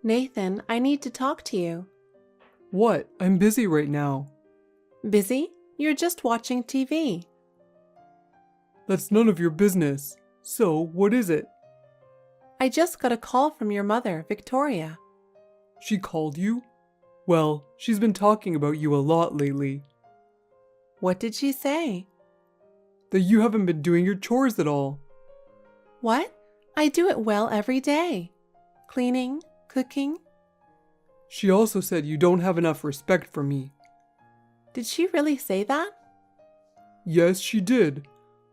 Nathan, I need to talk to you. What? I'm busy right now. Busy? You're just watching TV. That's none of your business. So, what is it? I just got a call from your mother, Victoria. She called you? Well, she's been talking about you a lot lately. What did she say? That you haven't been doing your chores at all. What? I do it well every day. Cleaning, cooking. She also said you don't have enough respect for me. Did she really say that? Yes, she did.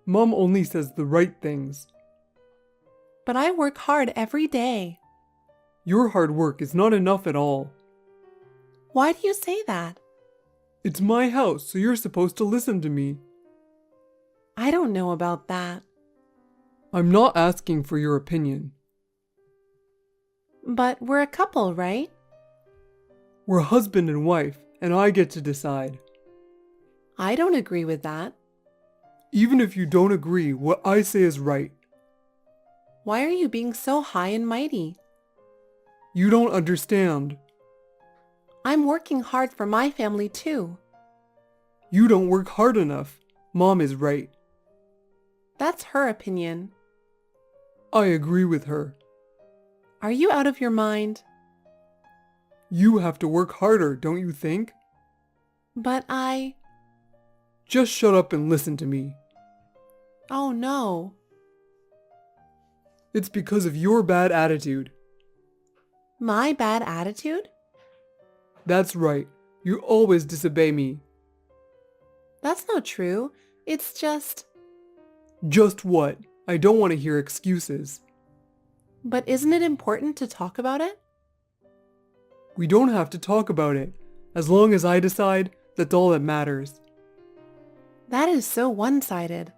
Mom only says the right things. But I work hard every day. Your hard work is not enough at all. Why do you say that? It's my house, so you're supposed to listen to me. I don't know about that. I'm not asking for your opinion. But we're a couple, right? We're husband and wife, and I get to decide. I don't agree with that. Even if you don't agree, what I say is right. Why are you being so high and mighty? You don't understand. I'm working hard for my family too. You don't work hard enough. Mom is right. That's her opinion. I agree with her. Are you out of your mind? You have to work harder, don't you think? But Just shut up and listen to me. Oh no. It's because of your bad attitude. My bad attitude? That's right. You always disobey me. That's not true. It's just... Just what? I don't want to hear excuses. But isn't it important to talk about it? We don't have to talk about it. As long as I decide, that's all that matters. That is so one-sided.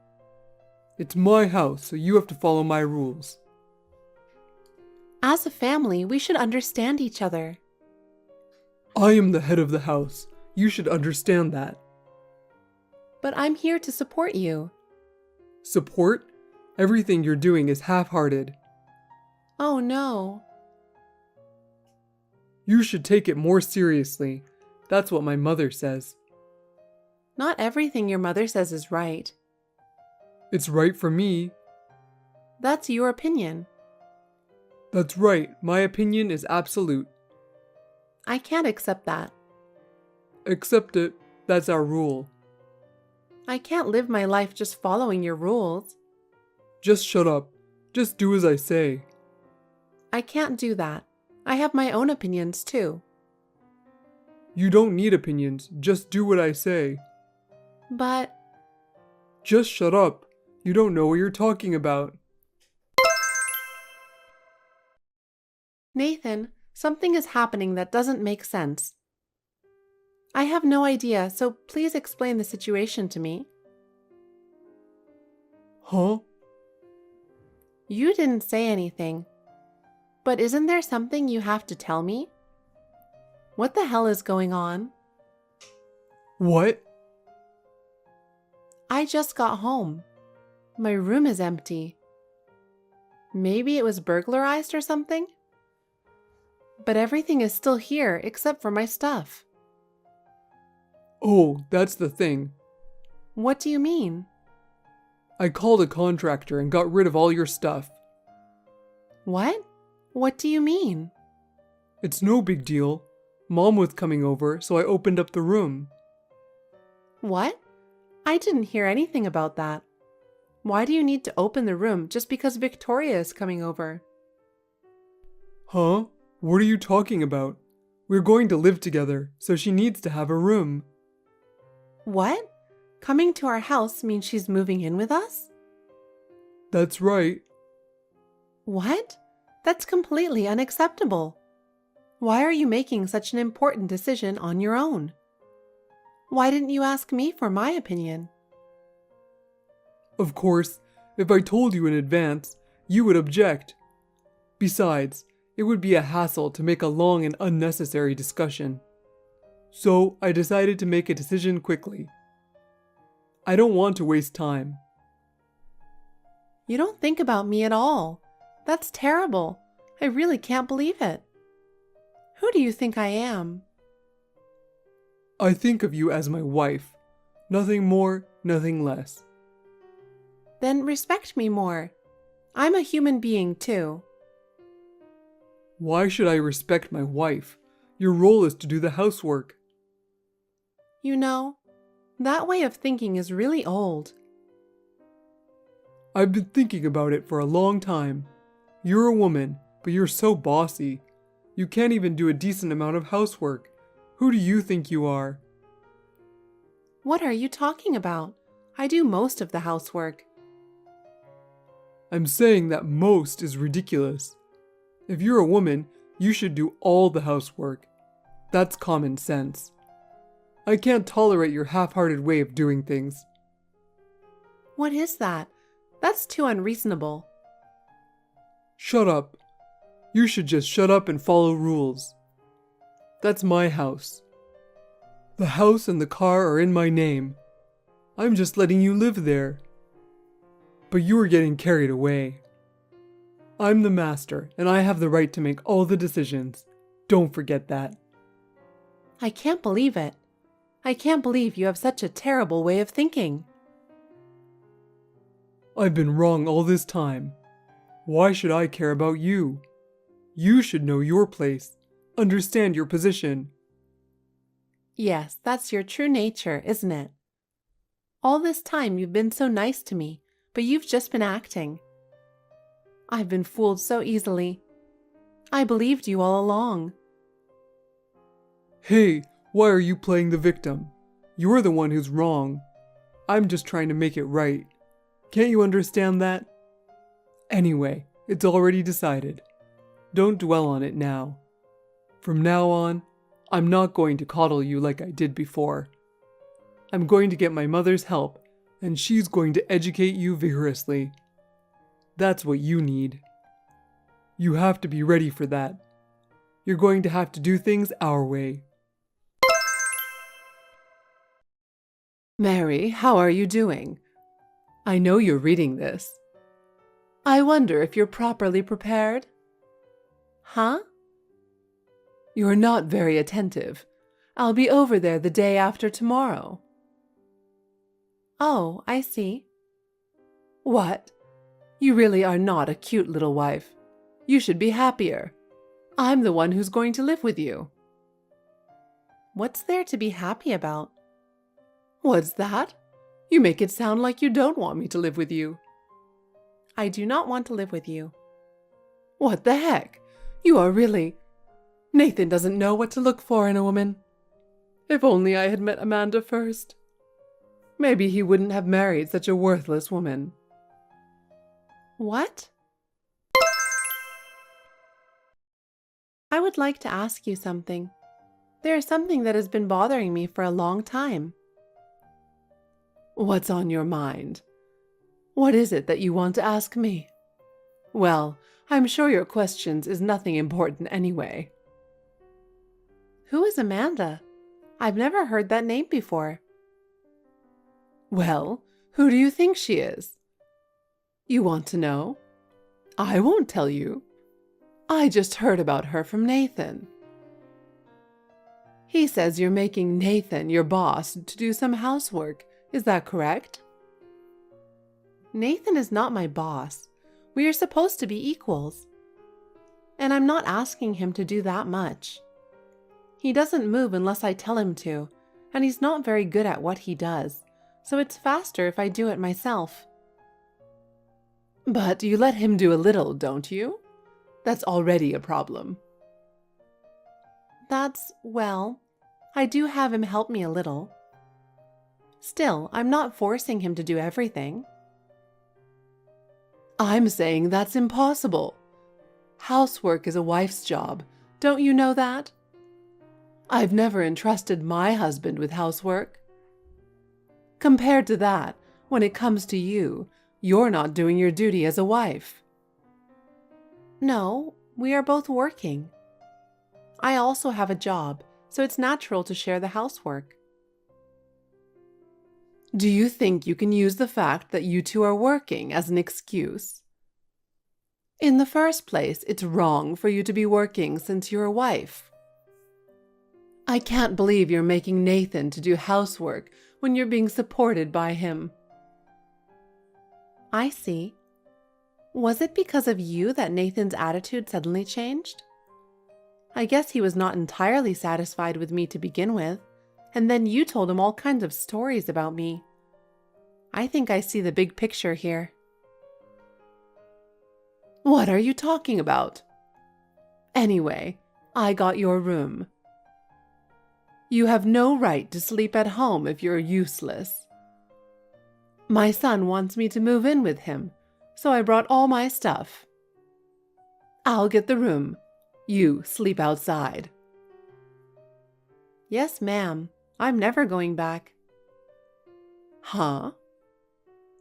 It's my house, so you have to follow my rules. As a family, we should understand each other. I am the head of the house. You should understand that. But I'm here to support you. Support? Everything you're doing is half-hearted. Oh no. You should take it more seriously. That's what my mother says. Not everything your mother says is right. It's right for me. That's your opinion. That's right. My opinion is absolute. I can't accept that. Accept it. That's our rule. I can't live my life just following your rules. Just shut up. Just do as I say. I can't do that. I have my own opinions too. You don't need opinions. Just do what I say. But Just shut up. You don't know what you're talking about. Nathan, something is happening that doesn't make sense. I have no idea, so please explain the situation to me. Huh? You didn't say anything. But isn't there something you have to tell me? What the hell is going on? What? I just got home. My room is empty. Maybe it was burglarized or something? But everything is still here except for my stuff. Oh, that's the thing. What do you mean? I called a contractor and got rid of all your stuff. What? What do you mean? It's no big deal. Mom was coming over, so I opened up the room. What? I didn't hear anything about that. Why do you need to open the room just because Victoria is coming over? Huh? What are you talking about? We're going to live together, so she needs to have a room. What? Coming to our house means she's moving in with us? That's right. What? That's completely unacceptable. Why are you making such an important decision on your own? Why didn't you ask me for my opinion? Of course, if I told you in advance, you would object. Besides, it would be a hassle to make a long and unnecessary discussion. So I decided to make a decision quickly. I don't want to waste time. You don't think about me at all. That's terrible. I really can't believe it. Who do you think I am? I think of you as my wife. Nothing more, nothing less. Then respect me more. I'm a human being too. Why should I respect my wife? Your role is to do the housework. You know, that way of thinking is really old. I've been thinking about it for a long time. You're a woman, but you're so bossy. You can't even do a decent amount of housework. Who do you think you are? What are you talking about? I do most of the housework. I'm saying that most is ridiculous. If you're a woman, you should do all the housework. That's common sense. I can't tolerate your half-hearted way of doing things. What is that? That's too unreasonable. Shut up. You should just shut up and follow rules. That's my house. The house and the car are in my name. I'm just letting you live there. But you are getting carried away. I'm the master, and I have the right to make all the decisions. Don't forget that. I can't believe it. I can't believe you have such a terrible way of thinking. I've been wrong all this time. Why should I care about you? You should know your place, understand your position. Yes, that's your true nature, isn't it? All this time you've been so nice to me, but you've just been acting. I've been fooled so easily. I believed you all along. Hey, why are you playing the victim? You're the one who's wrong. I'm just trying to make it right. Can't you understand that? Anyway, it's already decided. Don't dwell on it now. From now on, I'm not going to coddle you like I did before. I'm going to get my mother's help, and she's going to educate you vigorously. That's what you need. You have to be ready for that. You're going to have to do things our way. Mary, how are you doing? I know you're reading this. I wonder if you're properly prepared? Huh? You're not very attentive. I'll be over there the day after tomorrow. Oh, I see. What? You really are not a cute little wife. You should be happier. I'm the one who's going to live with you. What's there to be happy about? What's that? You make it sound like you don't want me to live with you. I do not want to live with you. What the heck? You are really... Nathan doesn't know what to look for in a woman. If only I had met Amanda first. Maybe he wouldn't have married such a worthless woman. What? I would like to ask you something. There is something that has been bothering me for a long time. What's on your mind? What is it that you want to ask me? Well, I'm sure your questions is nothing important anyway. Who is Amanda? I've never heard that name before. Well, who do you think she is? You want to know? I won't tell you. I just heard about her from Nathan. He says you're making Nathan your boss to do some housework. Is that correct? Nathan is not my boss. We are supposed to be equals. And I'm not asking him to do that much. He doesn't move unless I tell him to, and he's not very good at what he does, so it's faster if I do it myself. But you let him do a little, don't you? That's already a problem. Well, I do have him help me a little. Still, I'm not forcing him to do everything. I'm saying that's impossible. Housework is a wife's job. Don't you know that? I've never entrusted my husband with housework. Compared to that, when it comes to you, you're not doing your duty as a wife. No, we are both working. I also have a job, so it's natural to share the housework. Do you think you can use the fact that you two are working as an excuse? In the first place, it's wrong for you to be working since you're a wife. I can't believe you're making Nathan to do housework when you're being supported by him. I see. Was it because of you that Nathan's attitude suddenly changed? I guess he was not entirely satisfied with me to begin with, and then you told him all kinds of stories about me. I think I see the big picture here. What are you talking about? Anyway, I got your room. You have no right to sleep at home if you're useless. My son wants me to move in with him, so I brought all my stuff. I'll get the room. You sleep outside. Yes, ma'am. I'm never going back. Huh?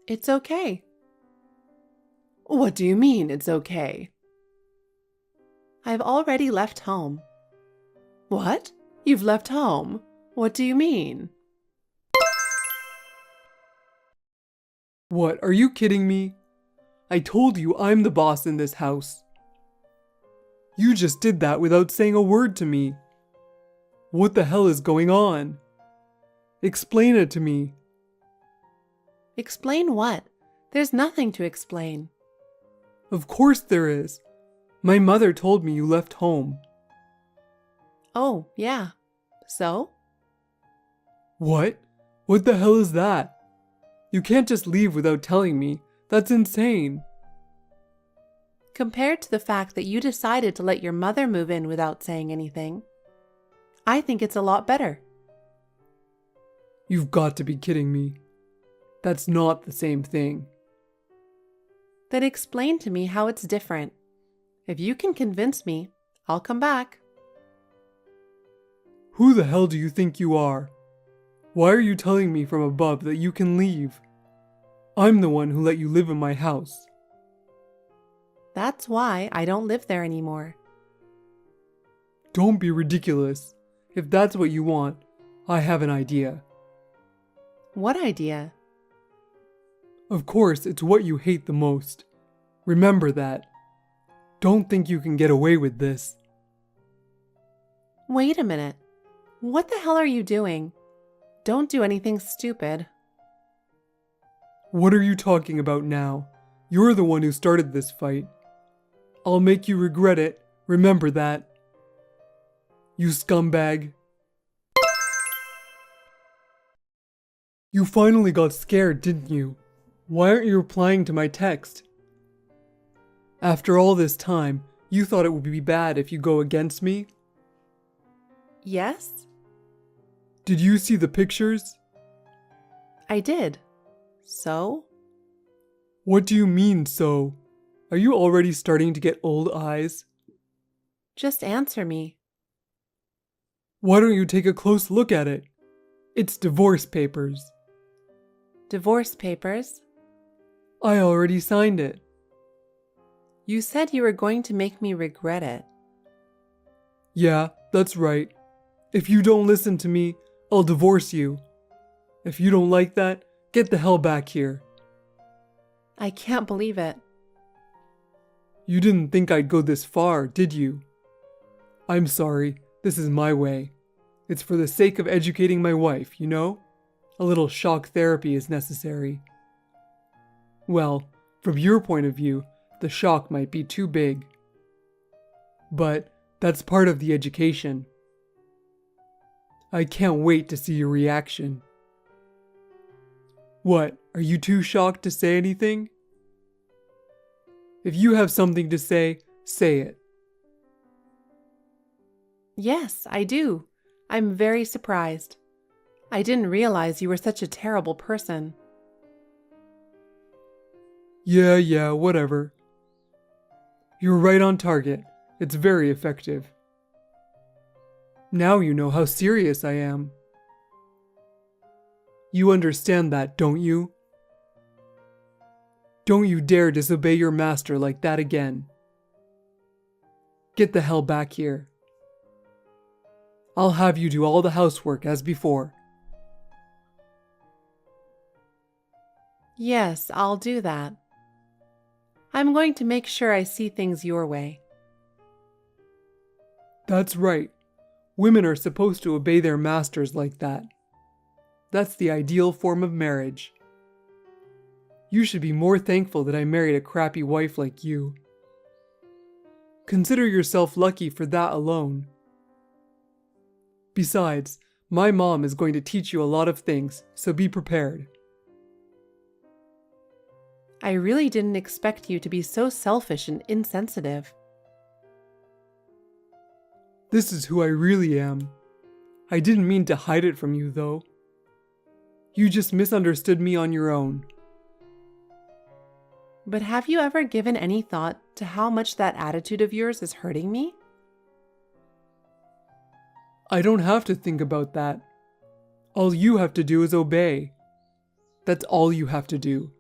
It's okay. What do you mean it's okay? I've already left home. What? You've left home? What do you mean? What, are you kidding me? I told you I'm the boss in this house. You just did that without saying a word to me. What the hell is going on? Explain it to me. Explain what? There's nothing to explain. Of course there is. My mother told me you left home. Oh, yeah. So? What? What the hell is that? You can't just leave without telling me. That's insane. Compared to the fact that you decided to let your mother move in without saying anything, I think it's a lot better. You've got to be kidding me. That's not the same thing. Then explain to me how it's different. If you can convince me, I'll come back. Who the hell do you think you are? Why are you telling me from above that you can leave? I'm the one who let you live in my house. That's why I don't live there anymore. Don't be ridiculous. If that's what you want, I have an idea. What idea? Of course, it's what you hate the most. Remember that. Don't think you can get away with this. Wait a minute. What the hell are you doing? Don't do anything stupid. What are you talking about now? You're the one who started this fight. I'll make you regret it. Remember that. You scumbag. You finally got scared, didn't you? Why aren't you replying to my text? After all this time, you thought it would be bad if you go against me? Yes? Did you see the pictures? I did. So? What do you mean, so? Are you already starting to get old eyes? Just answer me. Why don't you take a close look at it? It's divorce papers. Divorce papers? I already signed it. You said you were going to make me regret it. Yeah, that's right. If you don't listen to me, I'll divorce you. If you don't like that, get the hell back here. I can't believe it. You didn't think I'd go this far, did you? I'm sorry, this is my way. It's for the sake of educating my wife, you know? A little shock therapy is necessary. Well, from your point of view, the shock might be too big. But that's part of the education. I can't wait to see your reaction. What, are you too shocked to say anything? If you have something to say it. Yes, I do. I'm very surprised. I didn't realize you were such a terrible person. Yeah, whatever. You're right on target. It's very effective. Now you know how serious I am. You understand that, don't you? Don't you dare disobey your master like that again. Get the hell back here. I'll have you do all the housework as before. Yes, I'll do that. I'm going to make sure I see things your way. That's right. Women are supposed to obey their masters like that. That's the ideal form of marriage. You should be more thankful that I married a crappy wife like you. Consider yourself lucky for that alone. Besides, my mom is going to teach you a lot of things, so be prepared. I really didn't expect you to be so selfish and insensitive. This is who I really am. I didn't mean to hide it from you, though. You just misunderstood me on your own. But have you ever given any thought to how much that attitude of yours is hurting me? I don't have to think about that. All you have to do is obey. That's all you have to do.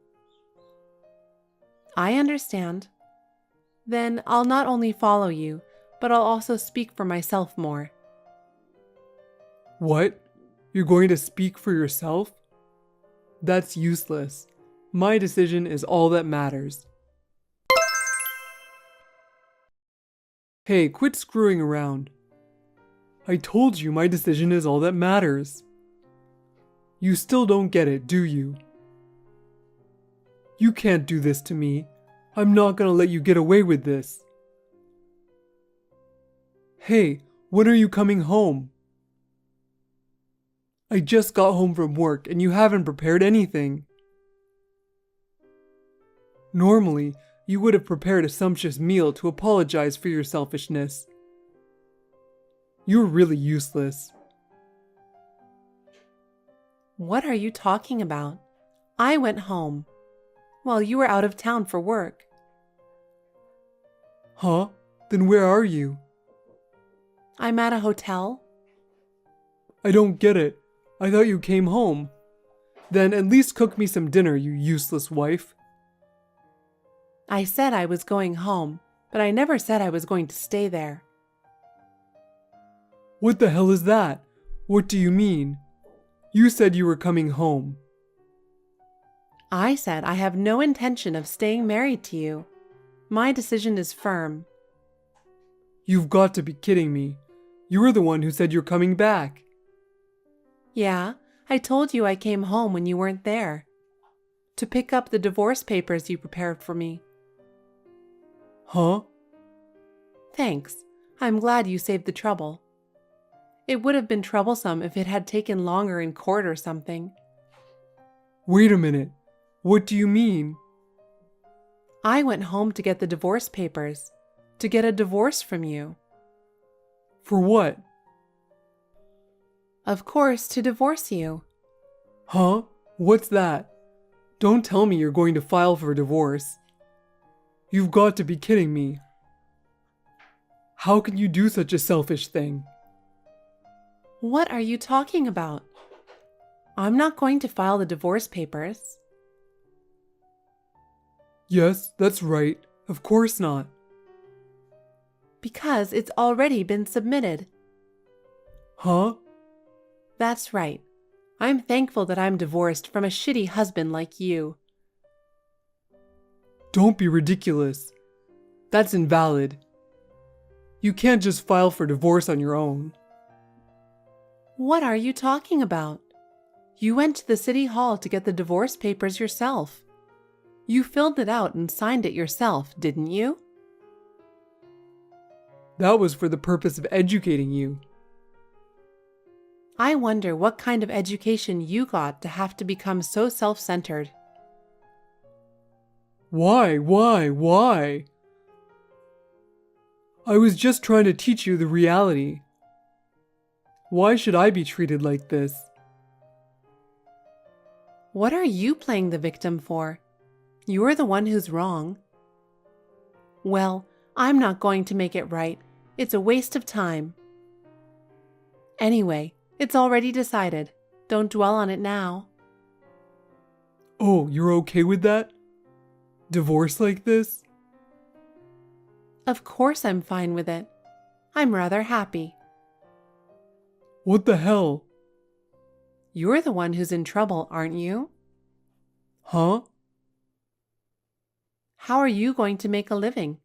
I understand. Then I'll not only follow you, but I'll also speak for myself more. What? You're going to speak for yourself? That's useless. My decision is all that matters. Hey, quit screwing around. I told you my decision is all that matters. You still don't get it, do you? You can't do this to me. I'm not gonna let you get away with this. Hey, when are you coming home? I just got home from work and you haven't prepared anything. Normally, you would have prepared a sumptuous meal to apologize for your selfishness. You're really useless. What are you talking about? I went home while you were out of town for work. Huh? Then where are you? I'm at a hotel. I don't get it. I thought you came home. Then at least cook me some dinner, you useless wife. I said I was going home, but I never said I was going to stay there. What the hell is that? What do you mean? You said you were coming home. I said I have no intention of staying married to you. My decision is firm. You've got to be kidding me. You were the one who said you're coming back. Yeah, I told you I came home when you weren't there. To pick up the divorce papers you prepared for me. Huh? Thanks. I'm glad you saved the trouble. It would have been troublesome if it had taken longer in court or something. Wait a minute. What do you mean? I went home to get the divorce papers, to get a divorce from you. For what? Of course, to divorce you. Huh? What's that? Don't tell me you're going to file for divorce. You've got to be kidding me. How can you do such a selfish thing? What are you talking about? I'm not going to file the divorce papers. Yes, that's right. Of course not. Because it's already been submitted. Huh? That's right. I'm thankful that I'm divorced from a shitty husband like you. Don't be ridiculous. That's invalid. You can't just file for divorce on your own. What are you talking about? You went to the city hall to get the divorce papers yourself. You filled it out and signed it yourself, didn't you? That was for the purpose of educating you. I wonder what kind of education you got to have to become so self-centered. Why? I was just trying to teach you the reality. Why should I be treated like this? What are you playing the victim for? You're the one who's wrong. Well, I'm not going to make it right. It's a waste of time. Anyway, it's already decided. Don't dwell on it now. Oh, you're okay with that? Divorce like this? Of course I'm fine with it. I'm rather happy. What the hell? You're the one who's in trouble, aren't you? Huh? How are you going to make a living?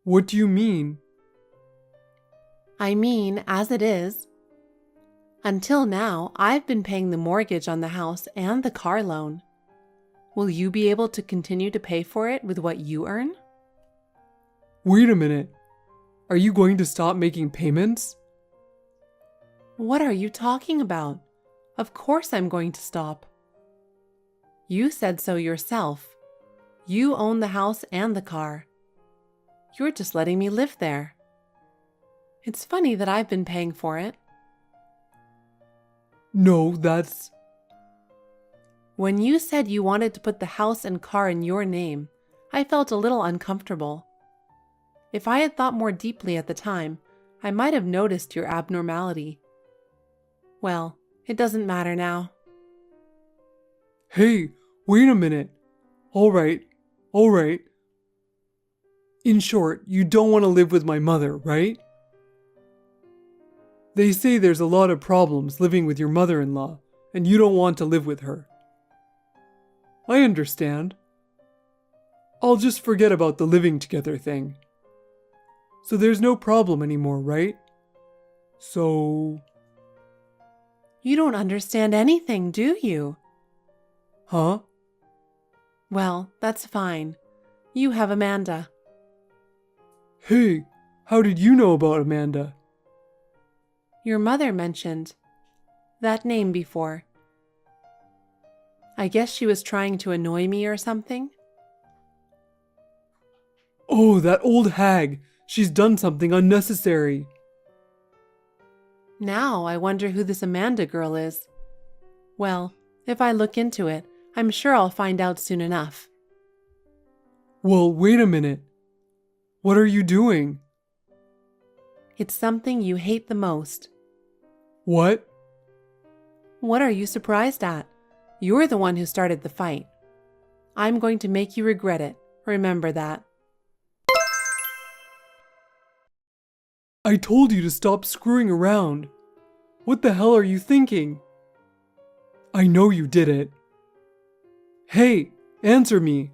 What do you mean? I mean, as it is. Until now, I've been paying the mortgage on the house and the car loan. Will you be able to continue to pay for it with what you earn? Wait a minute. Are you going to stop making payments? What are you talking about? Of course I'm going to stop. You said so yourself. You own the house and the car. You're just letting me live there. It's funny that I've been paying for it. No, that's... When you said you wanted to put the house and car in your name, I felt a little uncomfortable. If I had thought more deeply at the time, I might have noticed your abnormality. Well, it doesn't matter now. Hey, wait a minute. All right. In short, you don't want to live with my mother, right? They say there's a lot of problems living with your mother-in-law, and you don't want to live with her. I understand. I'll just forget about the living together thing. So there's no problem anymore, right? So... You don't understand anything, do you? Huh? Well, that's fine. You have Amanda. Hey, how did you know about Amanda? Your mother mentioned that name before. I guess she was trying to annoy me or something. Oh, that old hag. She's done something unnecessary. Now I wonder who this Amanda girl is. Well, if I look into it, I'm sure I'll find out soon enough. Well, wait a minute. What are you doing? It's something you hate the most. What? What are you surprised at? You're the one who started the fight. I'm going to make you regret it. Remember that. I told you to stop screwing around. What the hell are you thinking? I know you did it. Hey, answer me.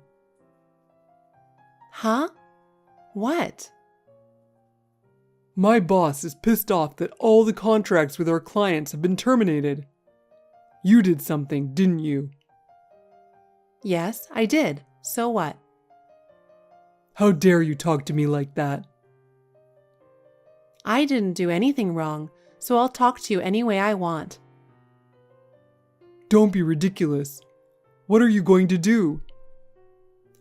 Huh? What? My boss is pissed off that all the contracts with our clients have been terminated. You did something, didn't you? Yes, I did. So what? How dare you talk to me like that? I didn't do anything wrong, so I'll talk to you any way I want. Don't be ridiculous. What are you going to do?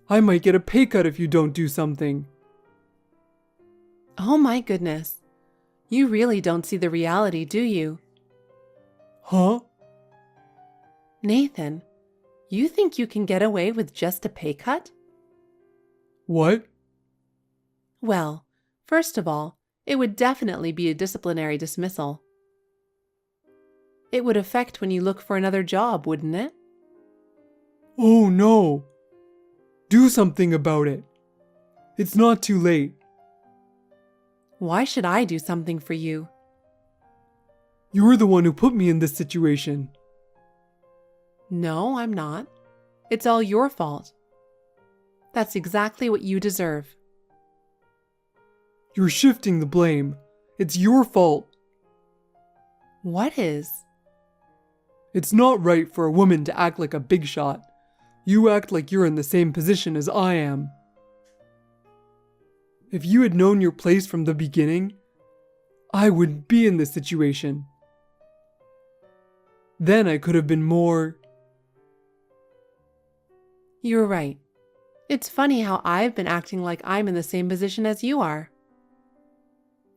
I might get a pay cut if you don't do something. Oh my goodness. You really don't see the reality, do you? Huh? Nathan, you think you can get away with just a pay cut? What? Well, first of all, it would definitely be a disciplinary dismissal. It would affect when you look for another job, wouldn't it? Oh no. Do something about it. It's not too late. Why should I do something for you? You're the one who put me in this situation. No, I'm not. It's all your fault. That's exactly what you deserve. You're shifting the blame. It's your fault. What is? It's not right for a woman to act like a big shot. You act like you're in the same position as I am. If you had known your place from the beginning, I wouldn't be in this situation. Then I could have been more... You're right. It's funny how I've been acting like I'm in the same position as you are.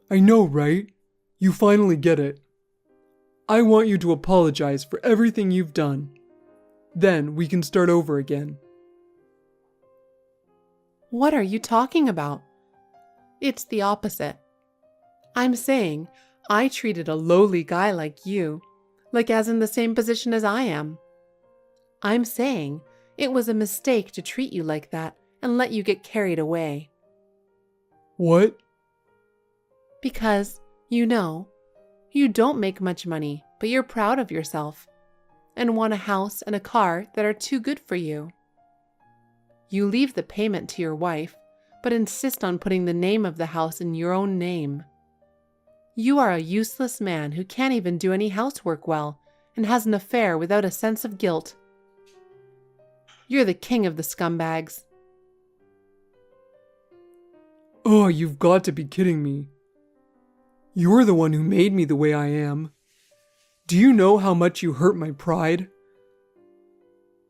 I know, right? You finally get it. I want you to apologize for everything you've done. Then we can start over again. What are you talking about? It's the opposite. I'm saying I treated a lowly guy like you, like as in the same position as I am. I'm saying it was a mistake to treat you like that and let you get carried away. What? Because, you know, you don't make much money, but you're proud of yourself and want a house and a car that are too good for you. You leave the payment to your wife, but insist on putting the name of the house in your own name. You are a useless man who can't even do any housework well and has an affair without a sense of guilt. You're the king of the scumbags. Oh, you've got to be kidding me. You're the one who made me the way I am. Do you know how much you hurt my pride?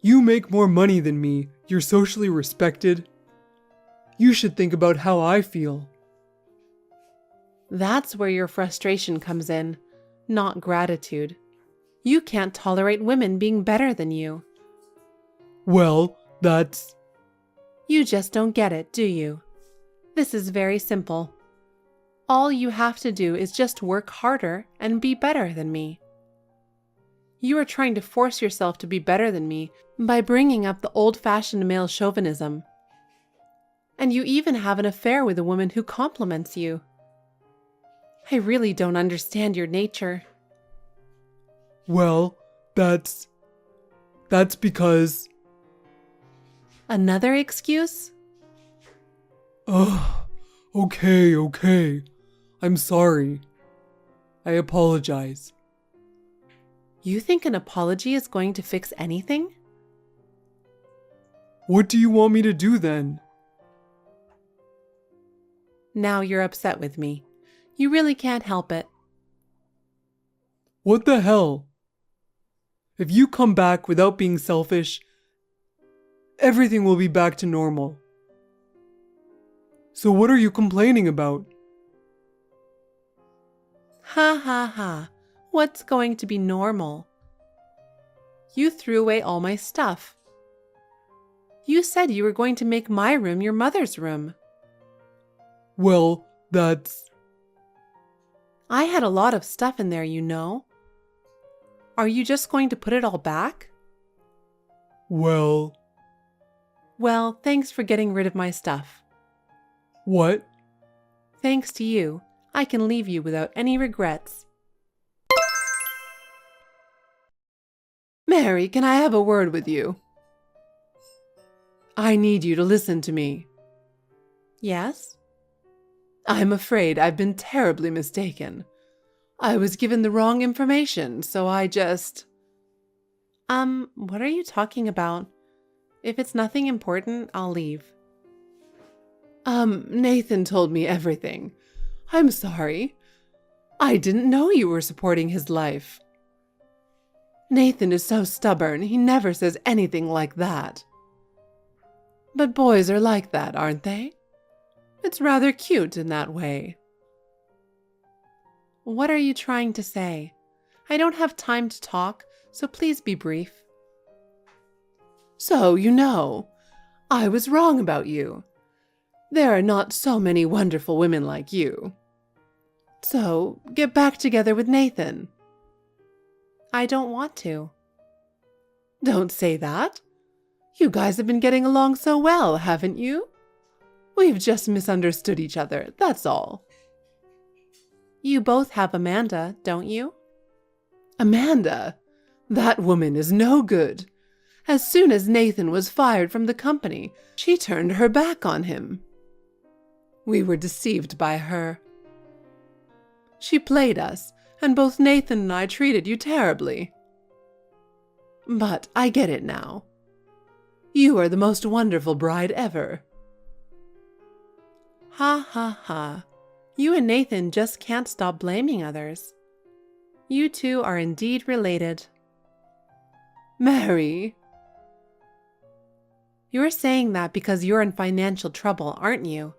You make more money than me. You're socially respected. You should think about how I feel. That's where your frustration comes in, not gratitude. You can't tolerate women being better than you. Well, that's... You just don't get it, do you? This is very simple. All you have to do is just work harder and be better than me. You are trying to force yourself to be better than me by bringing up the old-fashioned male chauvinism. And you even have an affair with a woman who compliments you. I really don't understand your nature. Well, that's because... Another excuse? Ugh, okay. I'm sorry. I apologize. You think an apology is going to fix anything? What do you want me to do then? Now you're upset with me. You really can't help it. What the hell? If you come back without being selfish, everything will be back to normal. So what are you complaining about? Ha ha ha. What's going to be normal? You threw away all my stuff. You said you were going to make my room your mother's room. Well, that's... I had a lot of stuff in there, you know. Are you just going to put it all back? Well, thanks for getting rid of my stuff. what? Thanks to you, I can leave you without any regrets. Mary, can I have a word with you? I need you to listen to me. Yes? I'm afraid I've been terribly mistaken. I was given the wrong information, so I just... what are you talking about? If it's nothing important, I'll leave. Nathan told me everything. I'm sorry. I didn't know you were supporting his life. Nathan is so stubborn, he never says anything like that. But boys are like that, aren't they? It's rather cute in that way. What are you trying to say? I don't have time to talk, so please be brief. So, you know, I was wrong about you. There are not so many wonderful women like you. So, get back together with Nathan. I don't want to. Don't say that. You guys have been getting along so well, haven't you? We've just misunderstood each other, that's all. You both have Amanda, don't you? Amanda? That woman is no good. As soon as Nathan was fired from the company, she turned her back on him. We were deceived by her. She played us, and both Nathan and I treated you terribly. But I get it now. You are the most wonderful bride ever. Ha ha ha. You and Nathan just can't stop blaming others. You two are indeed related. Mary. You're saying that because you're in financial trouble, aren't you?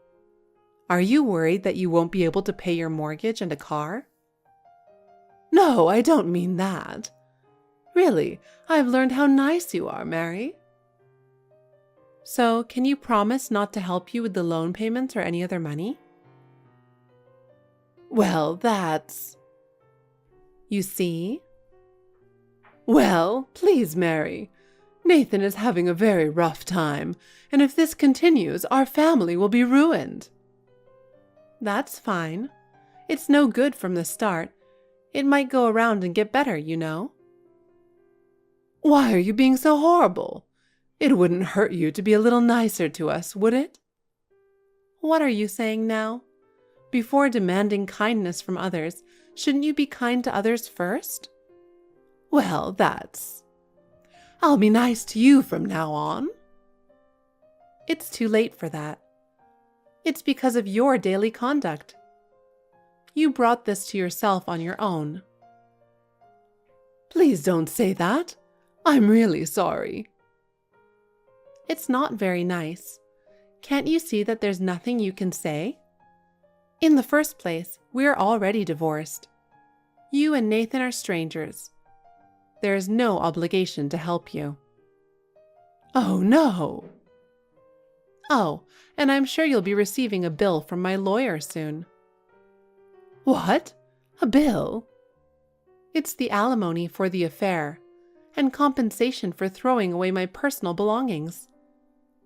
Are you worried that you won't be able to pay your mortgage and a car? No, I don't mean that. Really, I've learned how nice you are, Mary. So, can you promise not to help you with the loan payments or any other money? Well, that's... You see? Well, please, Mary. Nathan is having a very rough time, and if this continues, our family will be ruined. That's fine. It's no good from the start. It might go around and get better, you know. Why are you being so horrible? It wouldn't hurt you to be a little nicer to us, would it? What are you saying now? Before demanding kindness from others, shouldn't you be kind to others first? Well, I'll be nice to you from now on. It's too late for that. It's because of your daily conduct. You brought this to yourself on your own. Please don't say that. I'm really sorry. It's not very nice. Can't you see that there's nothing you can say? In the first place, we're already divorced. You and Nathan are strangers. There is no obligation to help you. Oh, no. Oh, and I'm sure you'll be receiving a bill from my lawyer soon. What? A bill? It's the alimony for the affair, and compensation for throwing away my personal belongings.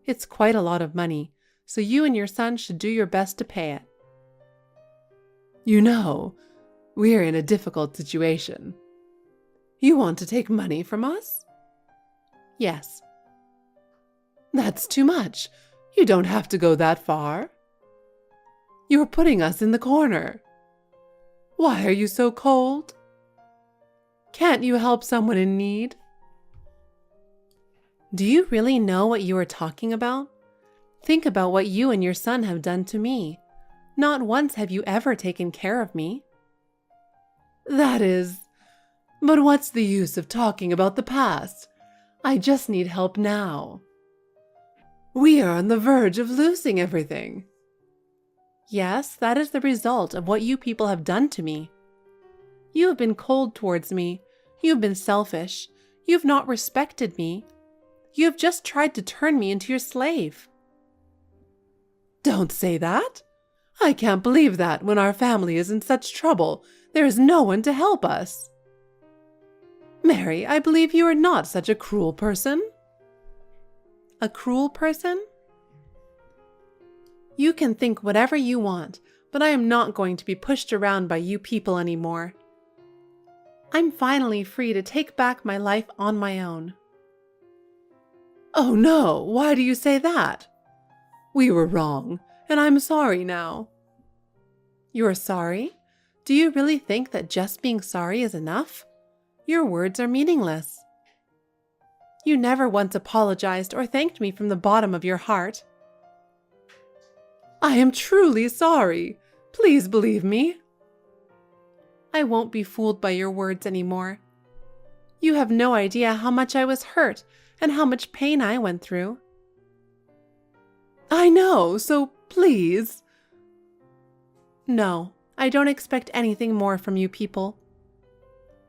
It's quite a lot of money, so you and your son should do your best to pay it. You know, we're in a difficult situation. You want to take money from us? Yes. That's too much. You don't have to go that far. You're putting us in the corner. Why are you so cold? Can't you help someone in need? Do you really know what you are talking about? Think about what you and your son have done to me. Not once have you ever taken care of me. But what's the use of talking about the past? I just need help now. We are on the verge of losing everything. Yes, that is the result of what you people have done to me. You have been cold towards me. You have been selfish. You have not respected me. You have just tried to turn me into your slave. Don't say that. I can't believe that when our family is in such trouble, there is no one to help us. Mary, I believe you are not such a cruel person. A cruel person? You can think whatever you want, but I am not going to be pushed around by you people anymore. I'm finally free to take back my life on my own. Oh no, why do you say that? We were wrong, and I'm sorry now. You're sorry? Do you really think that just being sorry is enough? Your words are meaningless. You never once apologized or thanked me from the bottom of your heart. I am truly sorry. Please believe me. I won't be fooled by your words anymore. You have no idea how much I was hurt and how much pain I went through. I know, so please. No, I don't expect anything more from you people.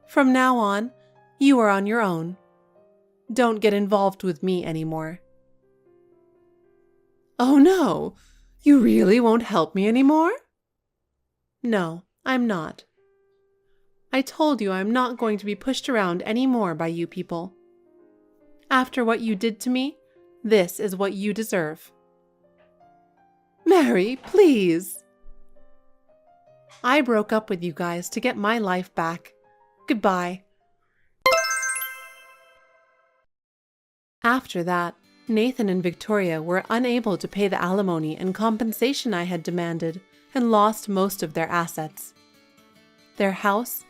From now on, you are on your own. Don't get involved with me anymore. Oh no, you really won't help me anymore? No, I'm not. I told you I'm not going to be pushed around anymore by you people. After what you did to me, this is what you deserve. Mary, please. I broke up with you guys to get my life back. Goodbye. After that, Nathan and Victoria were unable to pay the alimony and compensation I had demanded and lost most of their assets. Their house,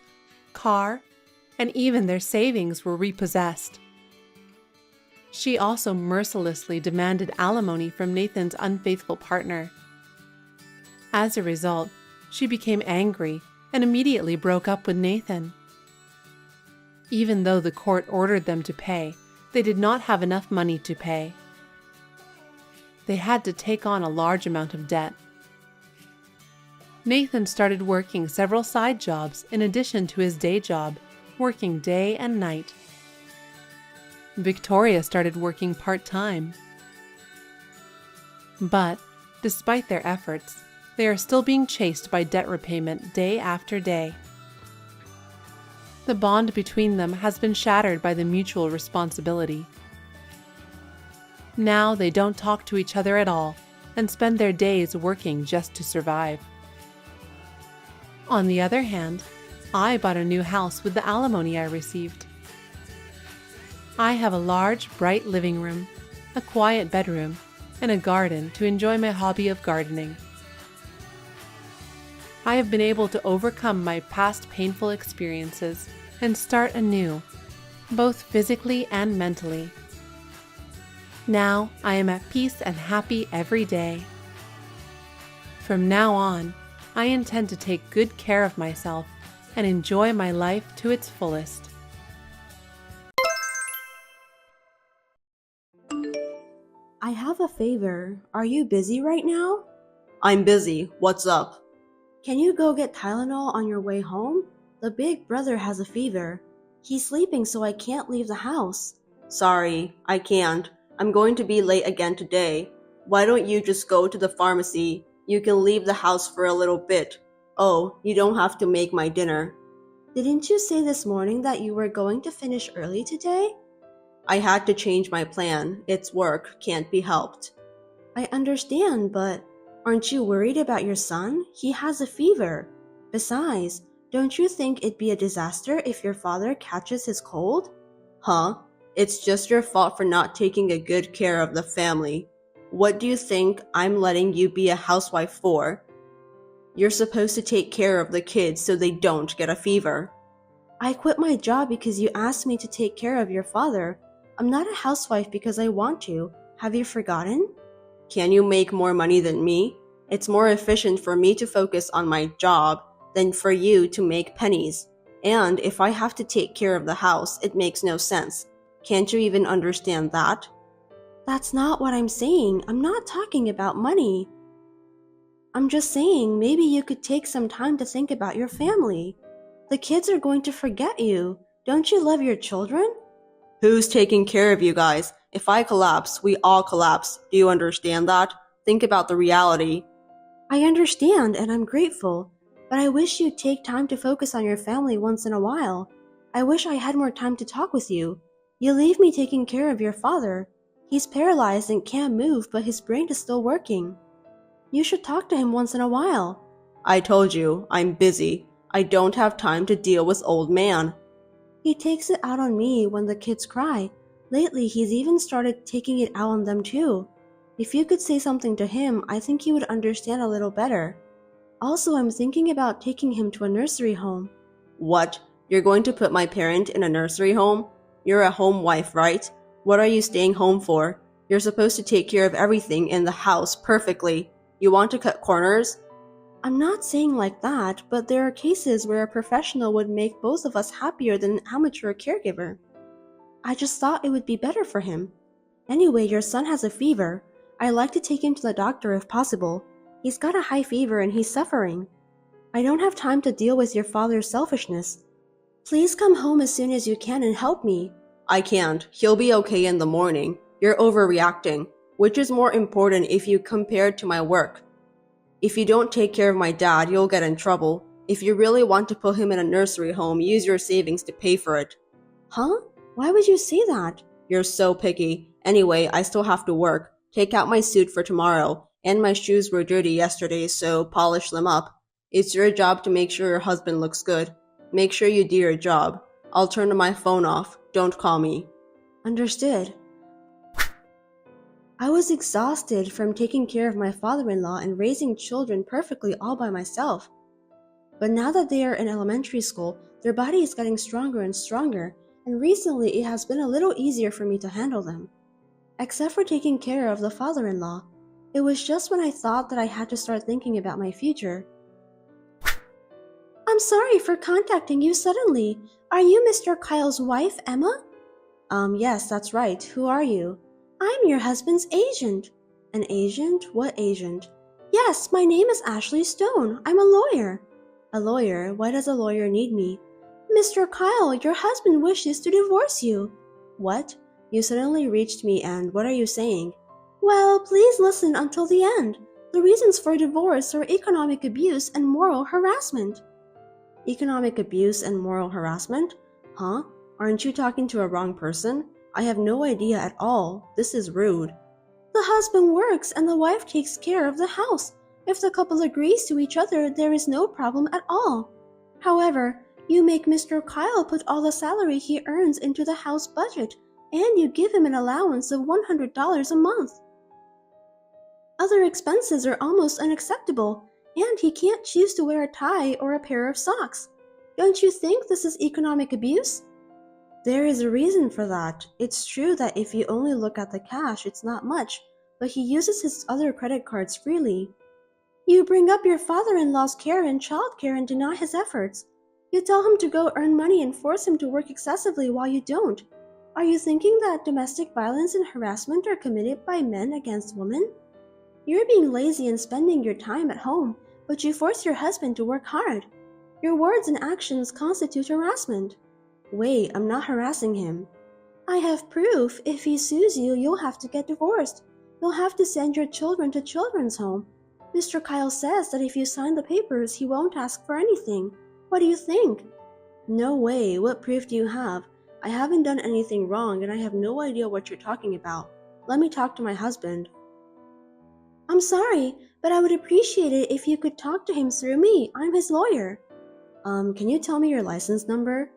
car, and even their savings were repossessed. She also mercilessly demanded alimony from Nathan's unfaithful partner. As a result, she became angry and immediately broke up with Nathan. Even though the court ordered them to pay, they did not have enough money to pay. They had to take on a large amount of debt. Nathan started working several side jobs in addition to his day job, working day and night. Victoria started working part-time. But, despite their efforts, they are still being chased by debt repayment day after day. The bond between them has been shattered by the mutual responsibility. Now they don't talk to each other at all and spend their days working just to survive. On the other hand, I bought a new house with the alimony I received. I have a large, bright living room, a quiet bedroom, and a garden to enjoy my hobby of gardening. I have been able to overcome my past painful experiences and start anew, both physically and mentally. Now I am at peace and happy every day. From now on, I intend to take good care of myself and enjoy my life to its fullest. I have a favor. Are you busy right now? I'm busy. What's up? Can you go get Tylenol on your way home? The big brother has a fever. He's sleeping, so I can't leave the house. Sorry, I can't. I'm going to be late again today. Why don't you just go to the pharmacy? You can leave the house for a little bit. Oh, you don't have to make my dinner. Didn't you say this morning that you were going to finish early today? I had to change my plan. It's work, can't be helped. I understand, but aren't you worried about your son? He has a fever. Besides, don't you think it'd be a disaster if your father catches his cold? Huh? It's just your fault for not taking a good care of the family. What do you think I'm letting you be a housewife for? You're supposed to take care of the kids so they don't get a fever. I quit my job because you asked me to take care of your father. I'm not a housewife because I want to. Have you forgotten? Can you make more money than me? It's more efficient for me to focus on my job than for you to make pennies. And if I have to take care of the house, it makes no sense. Can't you even understand that? That's not what I'm saying. I'm not talking about money. I'm just saying maybe you could take some time to think about your family. The kids are going to forget you. Don't you love your children? Who's taking care of you guys? If I collapse, we all collapse. Do you understand that? Think about the reality. I understand and I'm grateful, but I wish you'd take time to focus on your family once in a while. I wish I had more time to talk with you. You leave me taking care of your father. He's paralyzed and can't move, but his brain is still working. You should talk to him once in a while. I told you, I'm busy. I don't have time to deal with old man. He takes it out on me when the kids cry. Lately, he's even started taking it out on them too. If you could say something to him, I think he would understand a little better. Also, I'm thinking about taking him to a nursery home. What? You're going to put my parent in a nursery home? You're a home wife, right? What are you staying home for? You're supposed to take care of everything in the house perfectly. You want to cut corners? I'm not saying like that, but there are cases where a professional would make both of us happier than an amateur caregiver. I just thought it would be better for him. Anyway, your son has a fever. I'd like to take him to the doctor if possible. He's got a high fever and he's suffering. I don't have time to deal with your father's selfishness. Please come home as soon as you can and help me. I can't. He'll be okay in the morning. You're overreacting. Which is more important if you compare it to my work? If you don't take care of my dad, you'll get in trouble. If you really want to put him in a nursery home, use your savings to pay for it. Huh? Why would you say that? You're so picky. Anyway, I still have to work. Take out my suit for tomorrow. And my shoes were dirty yesterday, so polish them up. It's your job to make sure your husband looks good. Make sure you do your job. I'll turn my phone off. Don't call me. Understood. I was exhausted from taking care of my father-in-law and raising children perfectly all by myself. But now that they are in elementary school, their body is getting stronger and stronger, and recently it has been a little easier for me to handle them. Except for taking care of the father-in-law. It was just when I thought that I had to start thinking about my future. I'm sorry for contacting you suddenly. Are you Mr. Kyle's wife, Emma? Yes, that's right. Who are you? I'm your husband's agent. An agent? What agent? Yes, my name is Ashley Stone. I'm a lawyer. A lawyer? Why does a lawyer need me? Mr. Kyle, your husband wishes to divorce you. What? You suddenly reached me and what are you saying? Well, please listen until the end. The reasons for divorce are economic abuse and moral harassment. Economic abuse and moral harassment? Huh? Aren't you talking to a wrong person? I have no idea at all. This is rude. The husband works and the wife takes care of the house. If the couple agrees to each other, there is no problem at all. However, you make Mr. Kyle put all the salary he earns into the house budget, and you give him an allowance of $100 a month. Other expenses are almost unacceptable. And he can't choose to wear a tie or a pair of socks. Don't you think this is economic abuse? There is a reason for that. It's true that if you only look at the cash, it's not much, but he uses his other credit cards freely. You bring up your father-in-law's care and childcare and deny his efforts. You tell him to go earn money and force him to work excessively while you don't. Are you thinking that domestic violence and harassment are committed by men against women? You're being lazy and spending your time at home, but you force your husband to work hard. Your words and actions constitute harassment. Wait, I'm not harassing him. I have proof. If he sues you, you'll have to get divorced. You'll have to send your children to children's home. Mr. Kyle says that if you sign the papers, he won't ask for anything. What do you think? No way. What proof do you have? I haven't done anything wrong and I have no idea what you're talking about. Let me talk to my husband. I'm sorry, but I would appreciate it if you could talk to him through me. I'm his lawyer. Can you tell me your license number?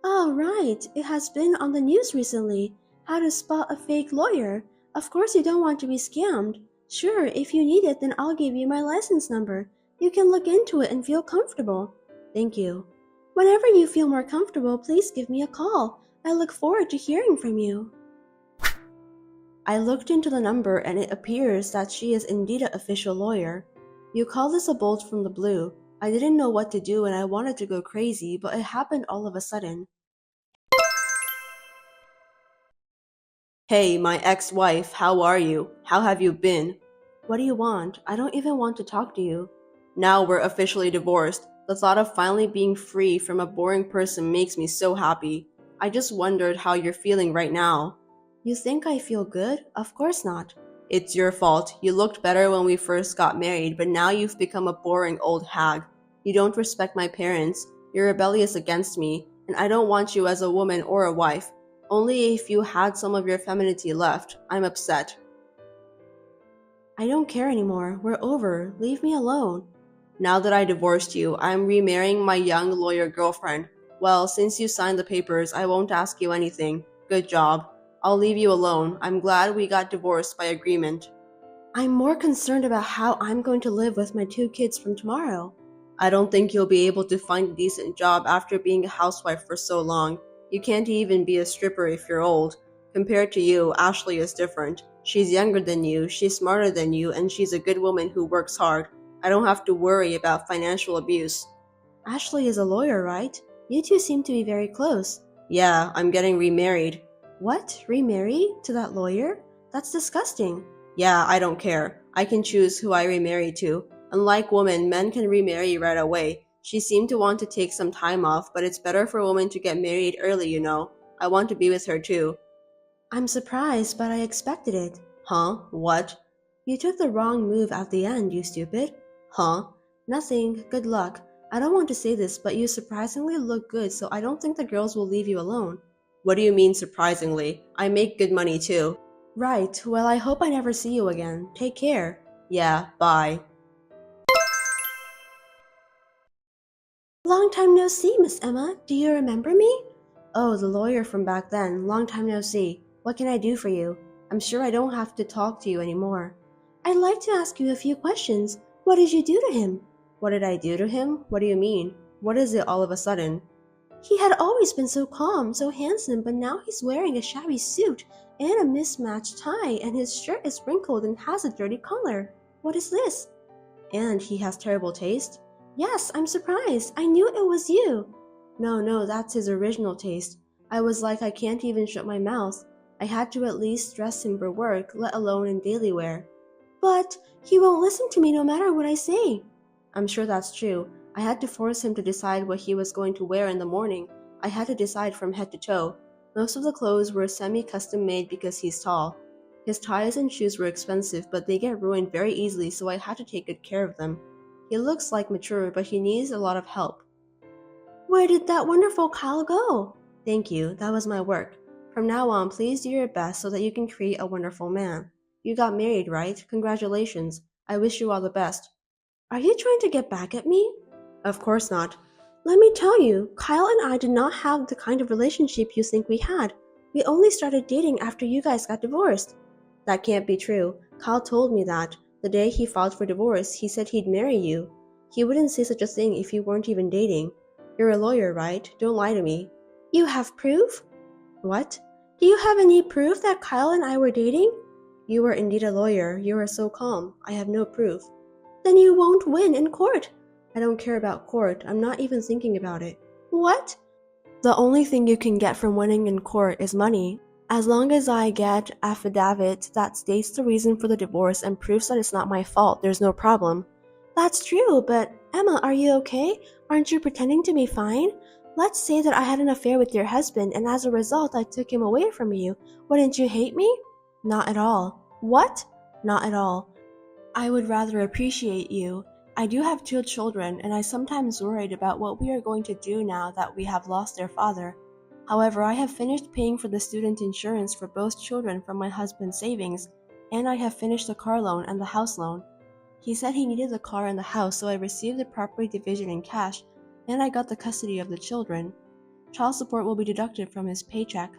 Oh, right. It has been on the news recently. How to spot a fake lawyer. Of course you don't want to be scammed. Sure, if you need it, then I'll give you my license number. You can look into it and feel comfortable. Thank you. Whenever you feel more comfortable, please give me a call. I look forward to hearing from you. I looked into the number and it appears that she is indeed an official lawyer. You call this a bolt from the blue. I didn't know what to do and I wanted to go crazy, but it happened all of a sudden. Hey, my ex-wife, how are you? How have you been? What do you want? I don't even want to talk to you. Now we're officially divorced. The thought of finally being free from a boring person makes me so happy. I just wondered how you're feeling right now. You think I feel good? Of course not. It's your fault. You looked better when we first got married, but now you've become a boring old hag. You don't respect my parents. You're rebellious against me, and I don't want you as a woman or a wife. Only if you had some of your femininity left. I'm upset. I don't care anymore. We're over. Leave me alone. Now that I divorced you, I'm remarrying my young lawyer girlfriend. Well, since you signed the papers, I won't ask you anything. Good job. I'll leave you alone. I'm glad we got divorced by agreement. I'm more concerned about how I'm going to live with my 2 kids from tomorrow. I don't think you'll be able to find a decent job after being a housewife for so long. You can't even be a stripper if you're old. Compared to you, Ashley is different. She's younger than you, she's smarter than you, and she's a good woman who works hard. I don't have to worry about financial abuse. Ashley is a lawyer, right? You two seem to be very close. Yeah, I'm getting remarried. What? Remarry? To that lawyer? That's disgusting. Yeah, I don't care. I can choose who I remarry to. Unlike women, men can remarry right away. She seemed to want to take some time off, but it's better for women to get married early, you know. I want to be with her too. I'm surprised, but I expected it. Huh? What? You took the wrong move at the end, you stupid. Huh? Nothing. Good luck. I don't want to say this, but you surprisingly look good, so I don't think the girls will leave you alone. What do you mean surprisingly? I make good money too. Right. Well, I hope I never see you again. Take care. Yeah, bye. Long time no see, Miss Emma. Do you remember me? Oh, the lawyer from back then. Long time no see. What can I do for you? I'm sure I don't have to talk to you anymore. I'd like to ask you a few questions. What did you do to him? What did I do to him? What do you mean? What is it all of a sudden? He had always been so calm, so handsome, but now he's wearing a shabby suit and a mismatched tie, and his shirt is wrinkled and has a dirty collar. What is this? And he has terrible taste? Yes, I'm surprised. I knew it was you. No, that's his original taste. I was like, I can't even shut my mouth. I had to at least dress him for work, let alone in daily wear. But he won't listen to me no matter what I say. I'm sure that's true. I had to force him to decide what he was going to wear in the morning. I had to decide from head to toe. Most of the clothes were semi-custom made because he's tall. His ties and shoes were expensive, but they get ruined very easily, so I had to take good care of them. He looks like mature, but he needs a lot of help. Where did that wonderful Kyle go? Thank you, that was my work. From now on, please do your best so that you can create a wonderful man. You got married, right? Congratulations. I wish you all the best. Are you trying to get back at me? Of course not. Let me tell you, Kyle and I did not have the kind of relationship you think we had. We only started dating after you guys got divorced. That can't be true. Kyle told me that. The day he filed for divorce, he said he'd marry you. He wouldn't say such a thing if you weren't even dating. You're a lawyer, right? Don't lie to me. You have proof? What? Do you have any proof that Kyle and I were dating? You are indeed a lawyer. You are so calm. I have no proof. Then you won't win in court. I don't care about court. I'm not even thinking about it. What? The only thing you can get from winning in court is money. As long as I get affidavit that states the reason for the divorce and proves that it's not my fault, there's no problem. That's true, but Emma, are you okay? Aren't you pretending to be fine? Let's say that I had an affair with your husband and as a result I took him away from you. Wouldn't you hate me? Not at all. What? Not at all. I would rather appreciate you. I do have 2 children, and I sometimes worried about what we are going to do now that we have lost their father. However, I have finished paying for the student insurance for both children from my husband's savings, and I have finished the car loan and the house loan. He said he needed the car and the house, so I received the property division in cash, and I got the custody of the children. Child support will be deducted from his paycheck,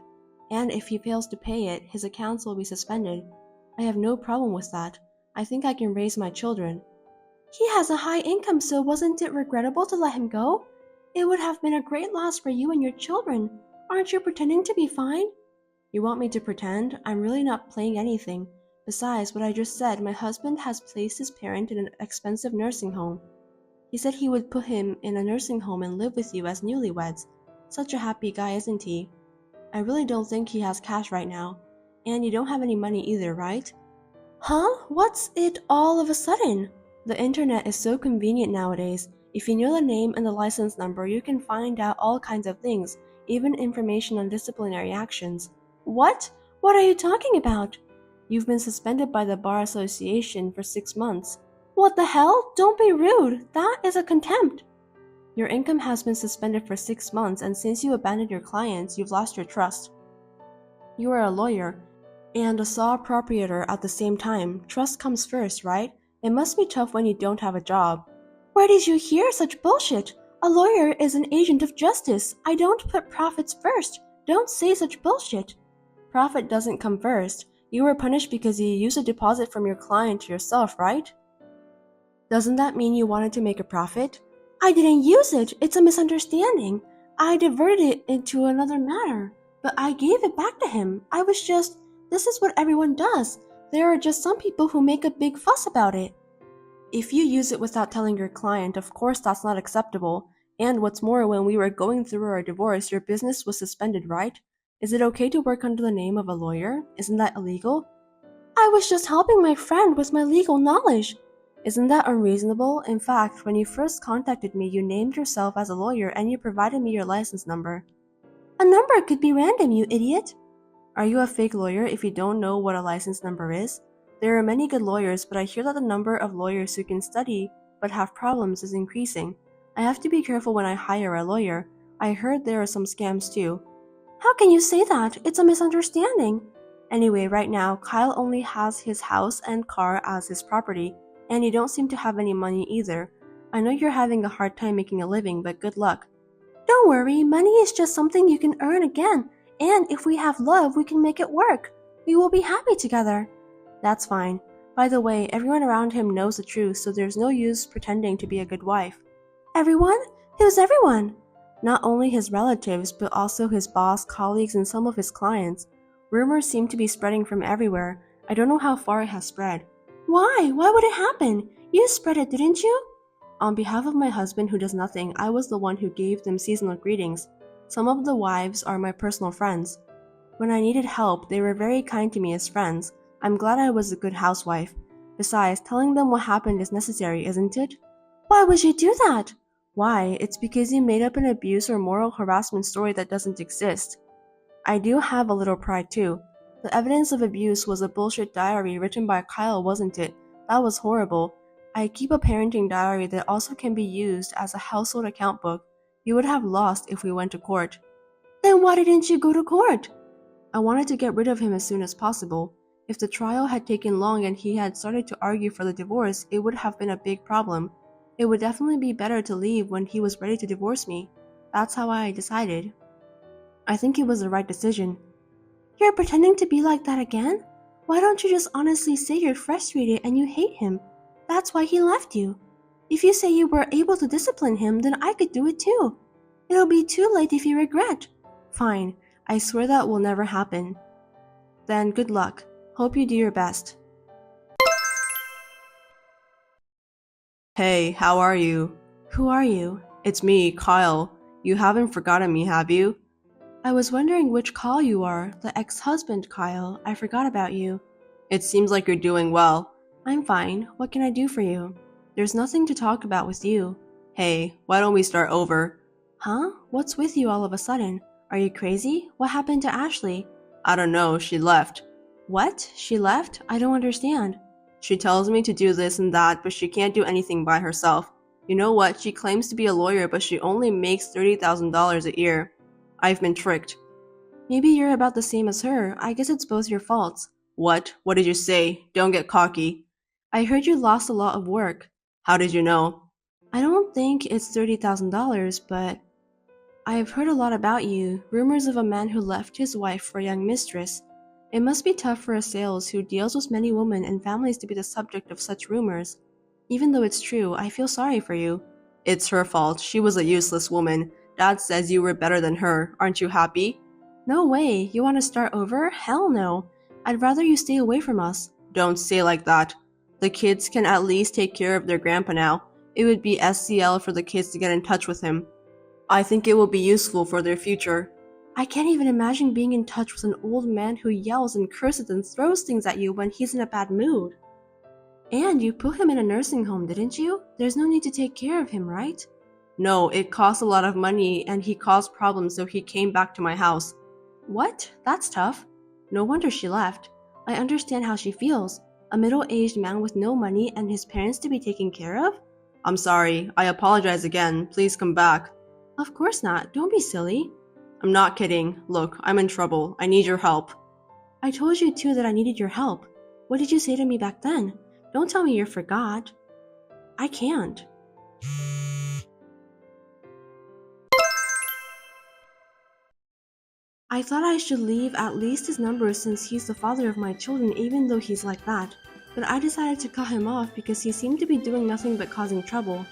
and if he fails to pay it, his accounts will be suspended. I have no problem with that. I think I can raise my children. He has a high income, so wasn't it regrettable to let him go? It would have been a great loss for you and your children. Aren't you pretending to be fine? You want me to pretend? I'm really not playing anything. Besides what I just said, my husband has placed his parent in an expensive nursing home. He said he would put him in a nursing home and live with you as newlyweds. Such a happy guy, isn't he? I really don't think he has cash right now. And you don't have any money either, right? Huh? What's it all of a sudden? The internet is so convenient nowadays. If you know the name and the license number, you can find out all kinds of things, even information on disciplinary actions. What? What are you talking about? You've been suspended by the Bar Association for 6 months. What the hell? Don't be rude. That is a contempt. Your income has been suspended for 6 months, and since you abandoned your clients, you've lost your trust. You are a lawyer and a saw proprietor at the same time. Trust comes first, right? It must be tough when you don't have a job. Where did you hear such bullshit? A lawyer is an agent of justice. I don't put profits first. Don't say such bullshit. Profit doesn't come first. You were punished because you used a deposit from your client to yourself, right? Doesn't that mean you wanted to make a profit? I didn't use it. It's a misunderstanding. I diverted it into another matter, but I gave it back to him. This is what everyone does. There are just some people who make a big fuss about it. If you use it without telling your client, of course that's not acceptable. And what's more, when we were going through our divorce, your business was suspended, right? Is it okay to work under the name of a lawyer? Isn't that illegal? I was just helping my friend with my legal knowledge. Isn't that unreasonable? In fact, when you first contacted me, you named yourself as a lawyer and you provided me your license number. A number could be random, you idiot. Are you a fake lawyer if you don't know what a license number is? There are many good lawyers, but I hear that the number of lawyers who can study but have problems is increasing. I have to be careful when I hire a lawyer. I heard there are some scams too. How can you say that? It's a misunderstanding. Anyway, right now, Kyle only has his house and car as his property, and you don't seem to have any money either. I know you're having a hard time making a living, but good luck. Don't worry, money is just something you can earn again, and if we have love, we can make it work. We will be happy together. That's fine. By the way, everyone around him knows the truth, so there's no use pretending to be a good wife. Everyone? Who's everyone? Not only his relatives, but also his boss, colleagues, and some of his clients. Rumors seem to be spreading from everywhere. I don't know how far it has spread. Why? Why would it happen? You spread it, didn't you? On behalf of my husband who does nothing, I was the one who gave them seasonal greetings. Some of the wives are my personal friends. When I needed help, they were very kind to me as friends. I'm glad I was a good housewife. Besides, telling them what happened is necessary, isn't it? Why would you do that? Why? It's because you made up an abuse or moral harassment story that doesn't exist. I do have a little pride too. The evidence of abuse was a bullshit diary written by Kyle, wasn't it? That was horrible. I keep a parenting diary that also can be used as a household account book. You would have lost if we went to court. Then why didn't you go to court? I wanted to get rid of him as soon as possible. If the trial had taken long and he had started to argue for the divorce, it would have been a big problem. It would definitely be better to leave when he was ready to divorce me. That's how I decided. I think it was the right decision. You're pretending to be like that again? Why don't you just honestly say you're frustrated and you hate him? That's why he left you. If you say you were able to discipline him, then I could do it too. It'll be too late if you regret. Fine, I swear that will never happen. Then good luck. Hope you do your best. Hey, how are you? Who are you? It's me, Kyle. You haven't forgotten me, have you? I was wondering which Kyle you are, the ex-husband Kyle. I forgot about you. It seems like you're doing well. I'm fine. What can I do for you? There's nothing to talk about with you. Hey, why don't we start over? Huh? What's with you all of a sudden? Are you crazy? What happened to Ashley? I don't know, she left. What? She left? I don't understand. She tells me to do this and that, but she can't do anything by herself. You know what? She claims to be a lawyer, but she only makes $30,000 a year. I've been tricked. Maybe you're about the same as her. I guess it's both your faults. What? What did you say? Don't get cocky. I heard you lost a lot of work. How did you know? I don't think it's $30,000, but I have heard a lot about you. Rumors of a man who left his wife for a young mistress. It must be tough for a sales who deals with many women and families to be the subject of such rumors. Even though it's true, I feel sorry for you. It's her fault. She was a useless woman. Dad says you were better than her. Aren't you happy? No way. You want to start over? Hell no. I'd rather you stay away from us. Don't say like that. The kids can at least take care of their grandpa now. It would be SCL for the kids to get in touch with him. I think it will be useful for their future. I can't even imagine being in touch with an old man who yells and curses and throws things at you when he's in a bad mood. And you put him in a nursing home, didn't you? There's no need to take care of him, right? No, it costs a lot of money and he caused problems, so he came back to my house. What? That's tough. No wonder she left. I understand how she feels. A middle-aged man with no money and his parents to be taken care of? I'm sorry. I apologize again. Please come back. Of course not. Don't be silly. I'm not kidding. Look, I'm in trouble. I need your help. I told you too that I needed your help. What did you say to me back then? Don't tell me you forgot. I can't. I thought I should leave at least his number since he's the father of my children even though he's like that. But I decided to cut him off because he seemed to be doing nothing but causing trouble.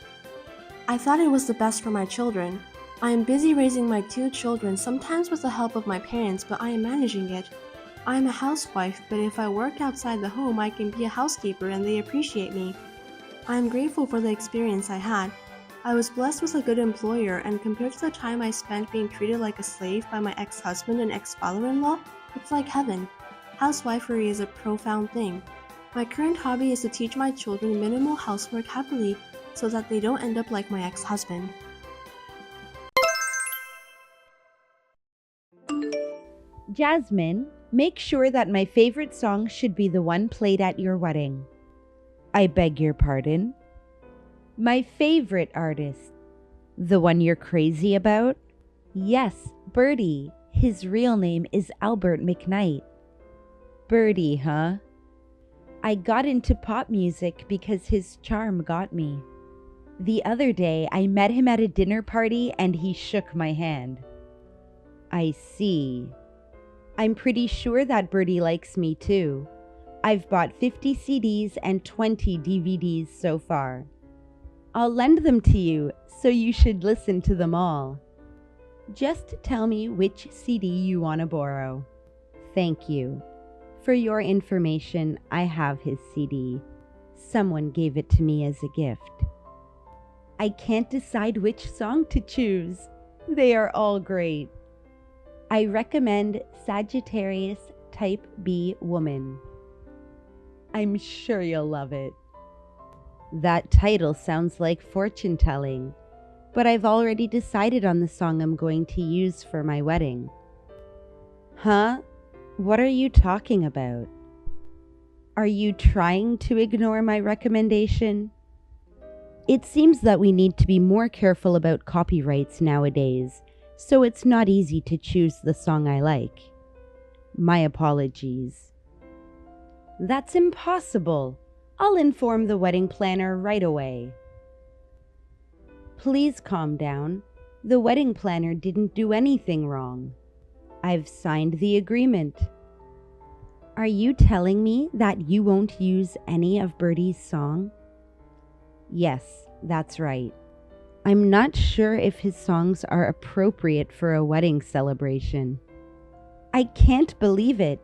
I thought it was the best for my children. I am busy raising my 2 children, sometimes with the help of my parents, but I am managing it. I am a housewife, but if I work outside the home, I can be a housekeeper and they appreciate me. I am grateful for the experience I had. I was blessed with a good employer, and compared to the time I spent being treated like a slave by my ex-husband and ex-father-in-law, it's like heaven. Housewifery is a profound thing. My current hobby is to teach my children minimal housework happily so that they don't end up like my ex-husband. Jasmine, make sure that my favorite song should be the one played at your wedding. I beg your pardon? My favorite artist. The one you're crazy about? Yes, Birdie. His real name is Albert McKnight. Birdie, huh? I got into pop music because his charm got me. The other day, I met him at a dinner party and he shook my hand. I see. I'm pretty sure that Birdie likes me too. I've bought 50 CDs and 20 DVDs so far. I'll lend them to you, so you should listen to them all. Just tell me which CD you want to borrow. Thank you. For your information, I have his CD. Someone gave it to me as a gift. I can't decide which song to choose. They are all great. I recommend Sagittarius Type B Woman. I'm sure you'll love it. That title sounds like fortune telling, but I've already decided on the song I'm going to use for my wedding. Huh? What are you talking about? Are you trying to ignore my recommendation? It seems that we need to be more careful about copyrights nowadays, so it's not easy to choose the song I like. My apologies. That's impossible. I'll inform the wedding planner right away. Please calm down. The wedding planner didn't do anything wrong. I've signed the agreement. Are you telling me that you won't use any of Birdie's song? Yes, That's right. I'm not sure if his songs are appropriate for a wedding celebration. I can't believe it.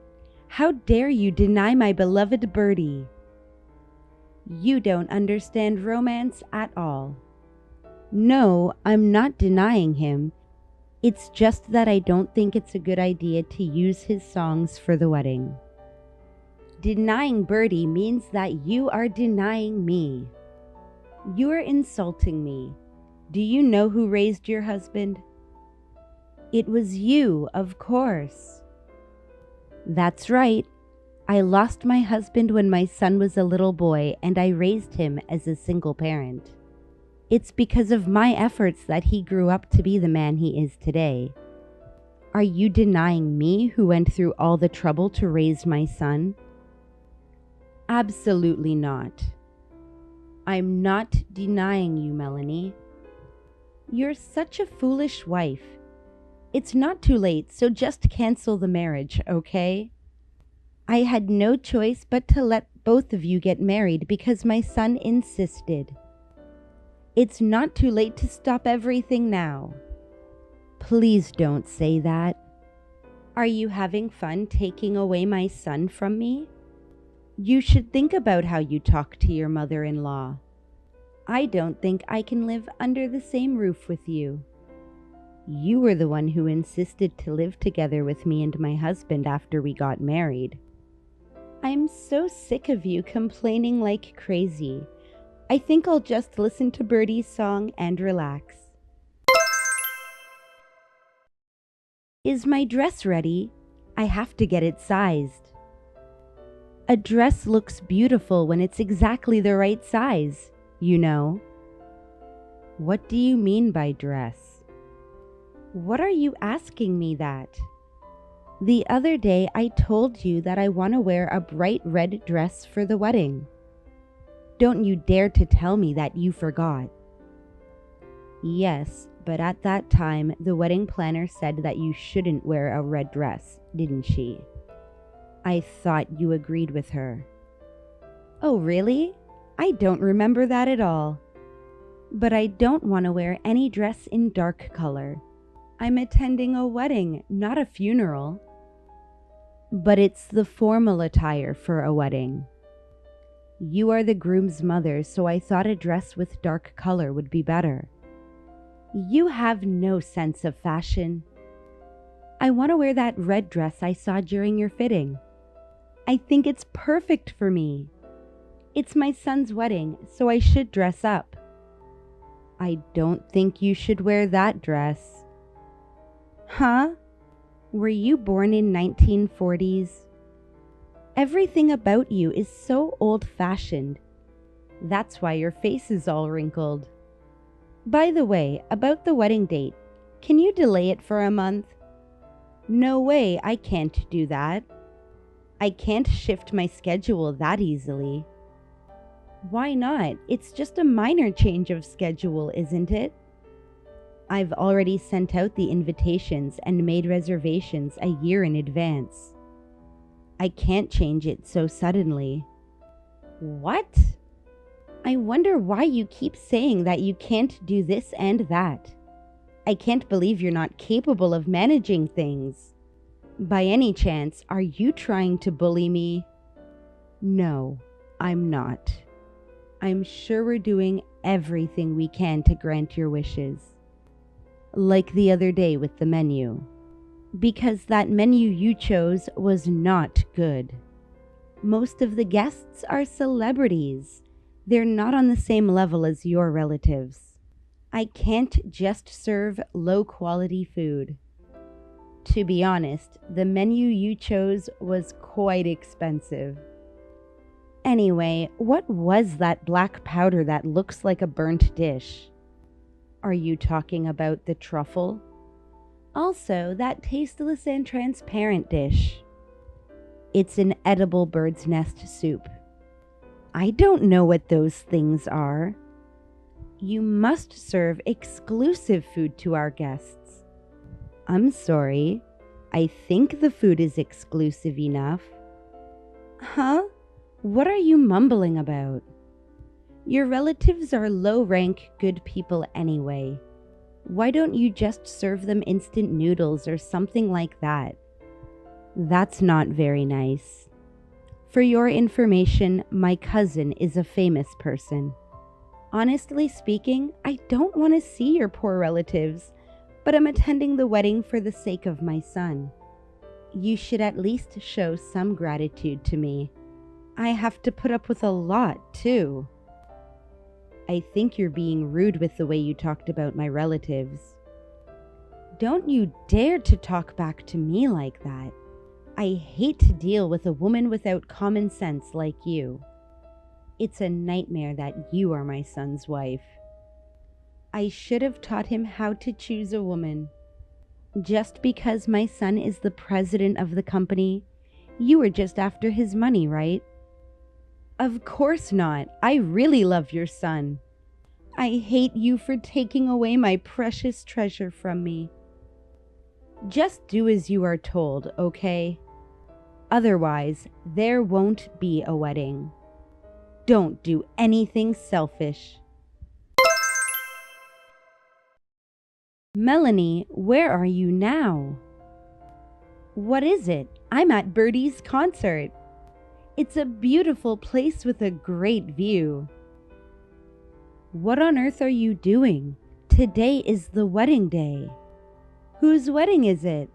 How dare you deny my beloved Birdie? You don't understand romance at all. No, I'm not denying him. It's just that I don't think it's a good idea to use his songs for the wedding. Denying Birdie means that you are denying me. You are insulting me. Do you know who raised your husband? It was you, of course. That's right. I lost my husband when my son was a little boy, and I raised him as a single parent. It's because of my efforts that he grew up to be the man he is today. Are you denying me, who went through all the trouble to raise my son? Absolutely not. I'm not denying you, Melanie. You're such a foolish wife. It's not too late, so just cancel the marriage, okay? I had no choice but to let both of you get married because my son insisted. It's not too late to stop everything now. Please don't say that. Are you having fun taking away my son from me? You should think about how you talk to your mother-in-law. I don't think I can live under the same roof with you. You were the one who insisted to live together with me and my husband after we got married. I'm so sick of you complaining like crazy. I think I'll just listen to Birdie's song and relax. Is my dress ready? I have to get it sized. A dress looks beautiful when it's exactly the right size, you know. What do you mean by dress? What are you asking me that? The other day I told you that I want to wear a bright red dress for the wedding. Don't you dare to tell me that you forgot. Yes, but at that time the wedding planner said that you shouldn't wear a red dress, didn't she? I thought you agreed with her. Oh, really? I don't remember that at all. But I don't want to wear any dress in dark color. I'm attending a wedding, not a funeral. But it's the formal attire for a wedding. You are the groom's mother, so I thought a dress with dark color would be better. You have no sense of fashion. I want to wear that red dress I saw during your fitting. I think it's perfect for me. It's my son's wedding, so I should dress up. I don't think you should wear that dress. Huh? Were you born in 1940s? Everything about you is so old-fashioned. That's why your face is all wrinkled. By the way, about the wedding date, can you delay it for a month? No way, I can't do that. I can't shift my schedule that easily. Why not? It's just a minor change of schedule, isn't it? I've already sent out the invitations and made reservations a year in advance. I can't change it so suddenly. What? I wonder why you keep saying that you can't do this and that. I can't believe you're not capable of managing things. By any chance, are you trying to bully me? No, I'm not. I'm sure we're doing everything we can to grant your wishes. Like the other day with the menu. Because that menu you chose was not good. Most of the guests are celebrities. They're not on the same level as your relatives. I can't just serve low-quality food. To be honest, the menu you chose was quite expensive. Anyway, what was that black powder that looks like a burnt dish? Are you talking about the truffle? Also, that tasteless and transparent dish. It's an edible bird's nest soup. I don't know what those things are. You must serve exclusive food to our guests. I'm sorry. I think the food is exclusive enough. Huh? What are you mumbling about? Your relatives are low-rank good people anyway. Why don't you just serve them instant noodles or something like that? That's not very nice. For your information, my cousin is a famous person. Honestly speaking, I don't want to see your poor relatives, but I'm attending the wedding for the sake of my son. You should at least show some gratitude to me. I have to put up with a lot, too. I think you're being rude with the way you talked about my relatives. Don't you dare to talk back to me like that. I hate to deal with a woman without common sense like you. It's a nightmare that you are my son's wife. I should have taught him how to choose a woman. Just because my son is the president of the company, you were just after his money, right? Of course not. I really love your son. I hate you for taking away my precious treasure from me. Just do as you are told, okay? Otherwise, there won't be a wedding. Don't do anything selfish. Melanie, where are you now? What is it? I'm at Birdie's concert. It's a beautiful place with a great view. What on earth are you doing? Today is the wedding day. Whose wedding is it?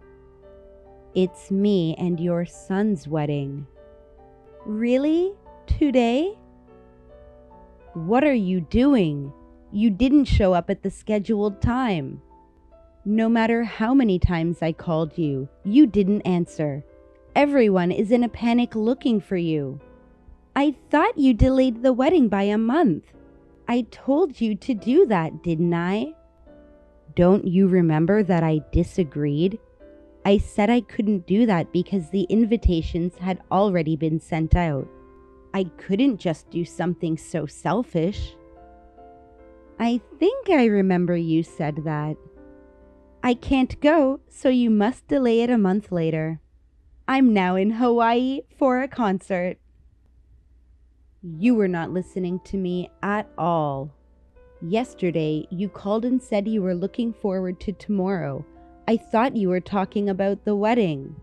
It's me and your son's wedding. Really? Today? What are you doing? You didn't show up at the scheduled time. No matter how many times I called you, you didn't answer. Everyone is in a panic looking for you. I thought you delayed the wedding by a month. I told you to do that, didn't I? Don't you remember that I disagreed? I said I couldn't do that because the invitations had already been sent out. I couldn't just do something so selfish. I think I remember you said that. I can't go, so you must delay it a month later. I'm now in Hawaii for a concert. You were not listening to me at all. Yesterday, you called and said you were looking forward to tomorrow. I thought you were talking about the wedding.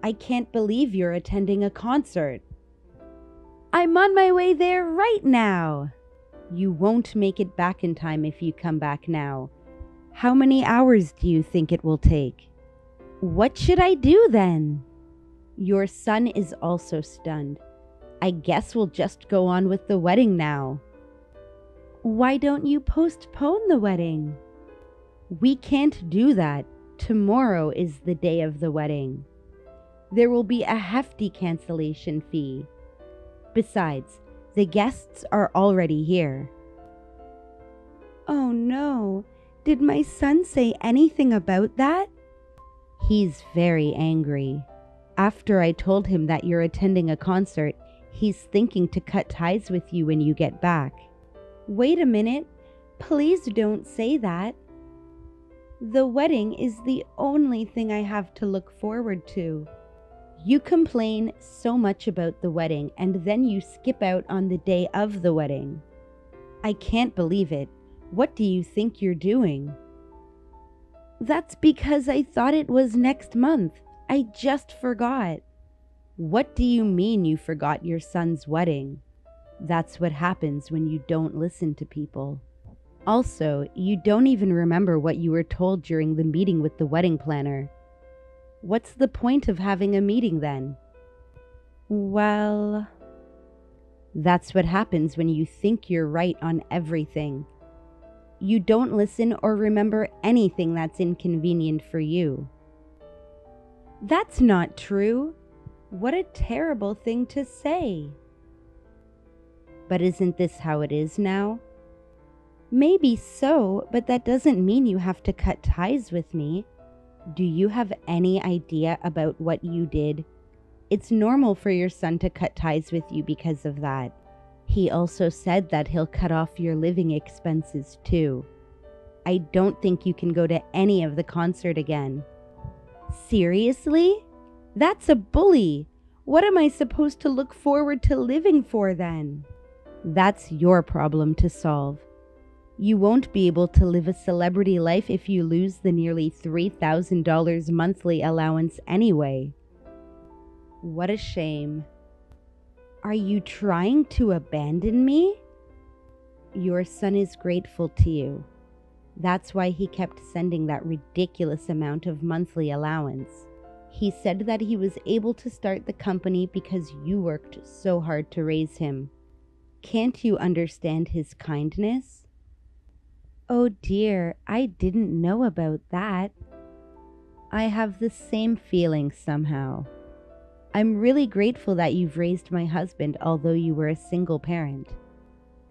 I can't believe you're attending a concert. I'm on my way there right now. You won't make it back in time if you come back now. How many hours do you think it will take? What should I do then? Your son is also stunned. I guess we'll just go on with the wedding now. Why don't you postpone the wedding? We can't do that. Tomorrow is the day of the wedding. There will be a hefty cancellation fee. Besides, the guests are already here. Oh no, did my son say anything about that? He's very angry. After I told him that you're attending a concert, he's thinking to cut ties with you when you get back. Wait a minute. Please don't say that. The wedding is the only thing I have to look forward to. You complain so much about the wedding and then you skip out on the day of the wedding. I can't believe it. What do you think you're doing? That's because I thought it was next month. I just forgot. What do you mean you forgot your son's wedding? That's what happens when you don't listen to people. Also, you don't even remember what you were told during the meeting with the wedding planner. What's the point of having a meeting then? Well, that's what happens when you think you're right on everything. You don't listen or remember anything that's inconvenient for you. That's not true. What a terrible thing to say. But isn't this how it is now? Maybe so, but that doesn't mean you have to cut ties with me. Do you have any idea about what you did? It's normal for your son to cut ties with you because of that. He also said that he'll cut off your living expenses too. I don't think you can go to any of the concert again. Seriously? That's a bully. What am I supposed to look forward to living for then? That's your problem to solve. You won't be able to live a celebrity life if you lose the nearly $3,000 monthly allowance anyway. What a shame. Are you trying to abandon me? Your son is grateful to you. That's why he kept sending that ridiculous amount of monthly allowance. He said that he was able to start the company because you worked so hard to raise him. Can't you understand his kindness? Oh dear, I didn't know about that. I have the same feeling somehow. I'm really grateful that you've raised my husband, although you were a single parent.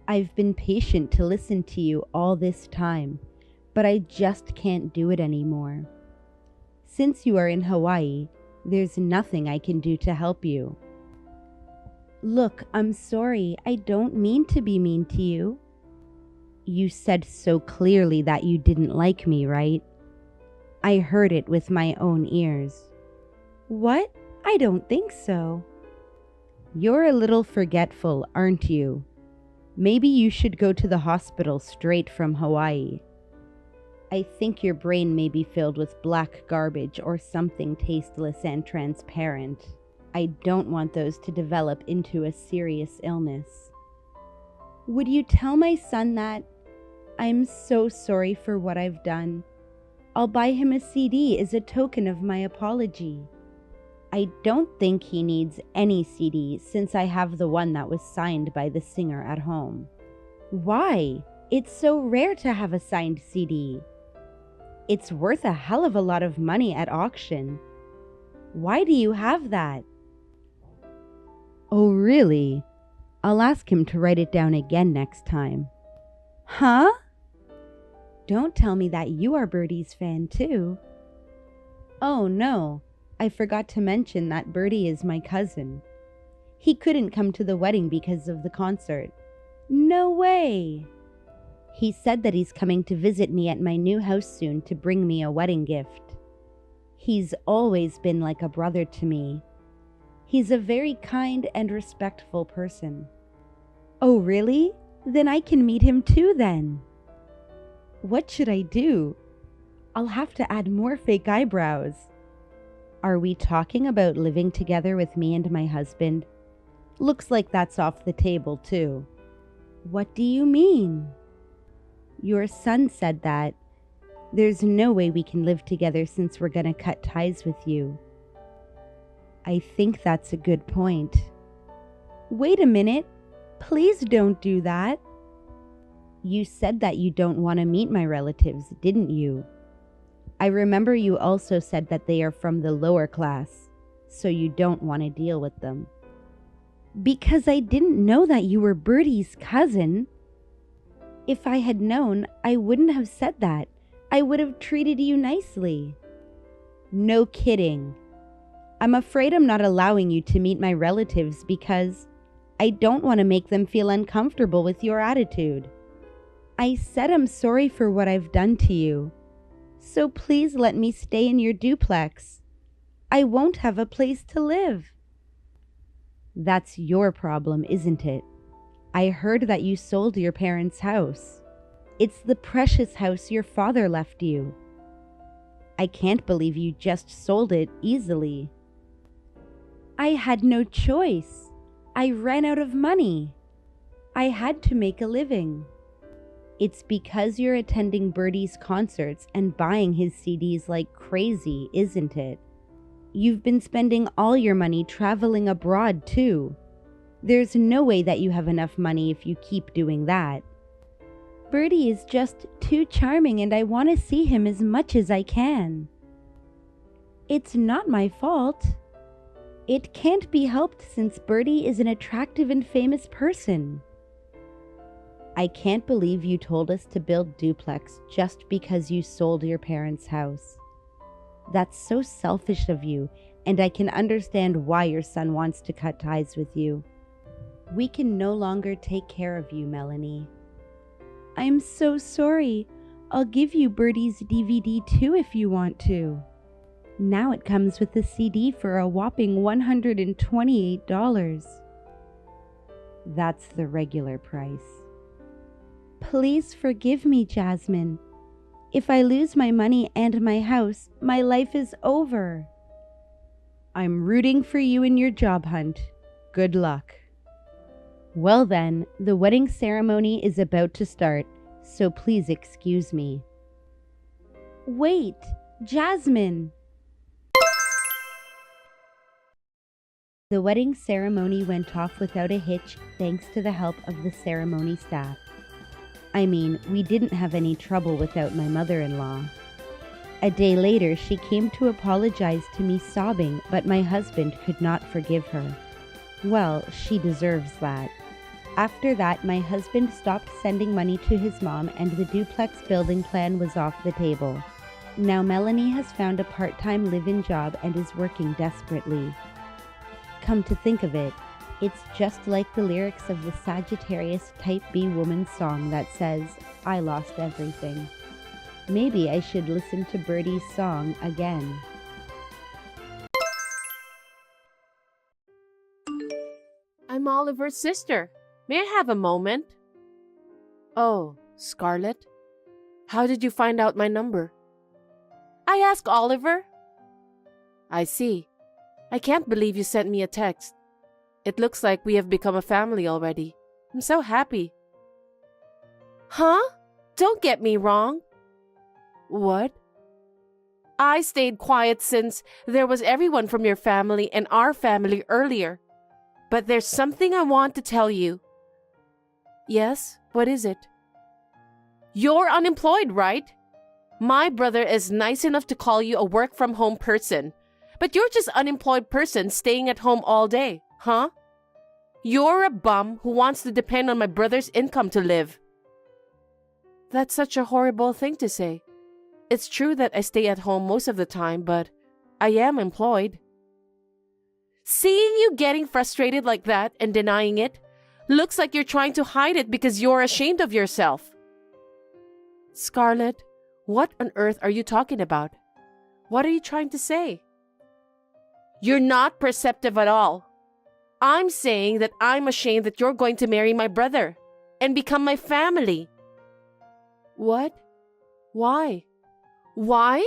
I've been patient to listen to you all this time, but I just can't do it anymore. Since you are in Hawaii, there's nothing I can do to help you. Look, I'm sorry. I don't mean to be mean to you. You said so clearly that you didn't like me, right? I heard it with my own ears. What? I don't think so. You're a little forgetful, aren't you? Maybe you should go to the hospital straight from Hawaii. I think your brain may be filled with black garbage or something tasteless and transparent. I don't want those to develop into a serious illness. Would you tell my son that? I'm so sorry for what I've done. I'll buy him a CD as a token of my apology. I don't think he needs any CD since I have the one that was signed by the singer at home. Why? It's so rare to have a signed CD. It's worth a hell of a lot of money at auction. Why do you have that? Oh, really? I'll ask him to write it down again next time. Huh? Don't tell me that you are Birdie's fan too. Oh no, I forgot to mention that Birdie is my cousin. He couldn't come to the wedding because of the concert. No way! He said that he's coming to visit me at my new house soon to bring me a wedding gift. He's always been like a brother to me. He's a very kind and respectful person. Oh, really? Then I can meet him too then. What should I do? I'll have to add more fake eyebrows. Are we talking about living together with me and my husband? Looks like that's off the table too. What do you mean? Your son said that. There's no way we can live together since we're gonna cut ties with you. I think that's a good point. Wait a minute. Please don't do that. You said that you don't want to meet my relatives, didn't you? I remember you also said that they are from the lower class, so you don't want to deal with them. Because I didn't know that you were Birdie's cousin. If I had known, I wouldn't have said that. I would have treated you nicely. No kidding. I'm afraid I'm not allowing you to meet my relatives because I don't want to make them feel uncomfortable with your attitude. I said I'm sorry for what I've done to you. So please let me stay in your duplex. I won't have a place to live. That's your problem, isn't it? I heard that you sold your parents' house. It's the precious house your father left you. I can't believe you just sold it easily. I had no choice. I ran out of money. I had to make a living. It's because you're attending Birdie's concerts and buying his CDs like crazy, isn't it? You've been spending all your money traveling abroad too. There's no way that you have enough money if you keep doing that. Birdie is just too charming and I want to see him as much as I can. It's not my fault. It can't be helped since Birdie is an attractive and famous person. I can't believe you told us to build duplex just because you sold your parents' house. That's so selfish of you, and I can understand why your son wants to cut ties with you. We can no longer take care of you, Melanie. I'm so sorry. I'll give you Birdie's DVD too if you want to. Now it comes with a CD for a whopping $128. That's the regular price. Please forgive me, Jasmine. If I lose my money and my house, my life is over. I'm rooting for you in your job hunt. Good luck. Well then, the wedding ceremony is about to start, so please excuse me. Wait, Jasmine! The wedding ceremony went off without a hitch thanks to the help of the ceremony staff. I mean, we didn't have any trouble without my mother-in-law. A day later, she came to apologize to me sobbing, but my husband could not forgive her. Well, she deserves that. After that, my husband stopped sending money to his mom and the duplex building plan was off the table. Now Melanie has found a part-time live-in job and is working desperately. Come to think of it, it's just like the lyrics of the Sagittarius Type B woman song that says, "I lost everything." Maybe I should listen to Birdie's song again. I'm Oliver's sister. May I have a moment? Oh, Scarlett? How did you find out my number? I asked Oliver. I see. I can't believe you sent me a text. It looks like we have become a family already. I'm so happy. Huh? Don't get me wrong. What? I stayed quiet since there was everyone from your family and our family earlier. But there's something I want to tell you. Yes? What is it? You're unemployed, right? My brother is nice enough to call you a work-from-home person. But you're just an unemployed person staying at home all day, huh? You're a bum who wants to depend on my brother's income to live. That's such a horrible thing to say. It's true that I stay at home most of the time, but I am employed. Seeing you getting frustrated like that and denying it looks like you're trying to hide it because you're ashamed of yourself. Scarlett, what on earth are you talking about? What are you trying to say? You're not perceptive at all. I'm saying that I'm ashamed that you're going to marry my brother and become my family. What? Why? Why?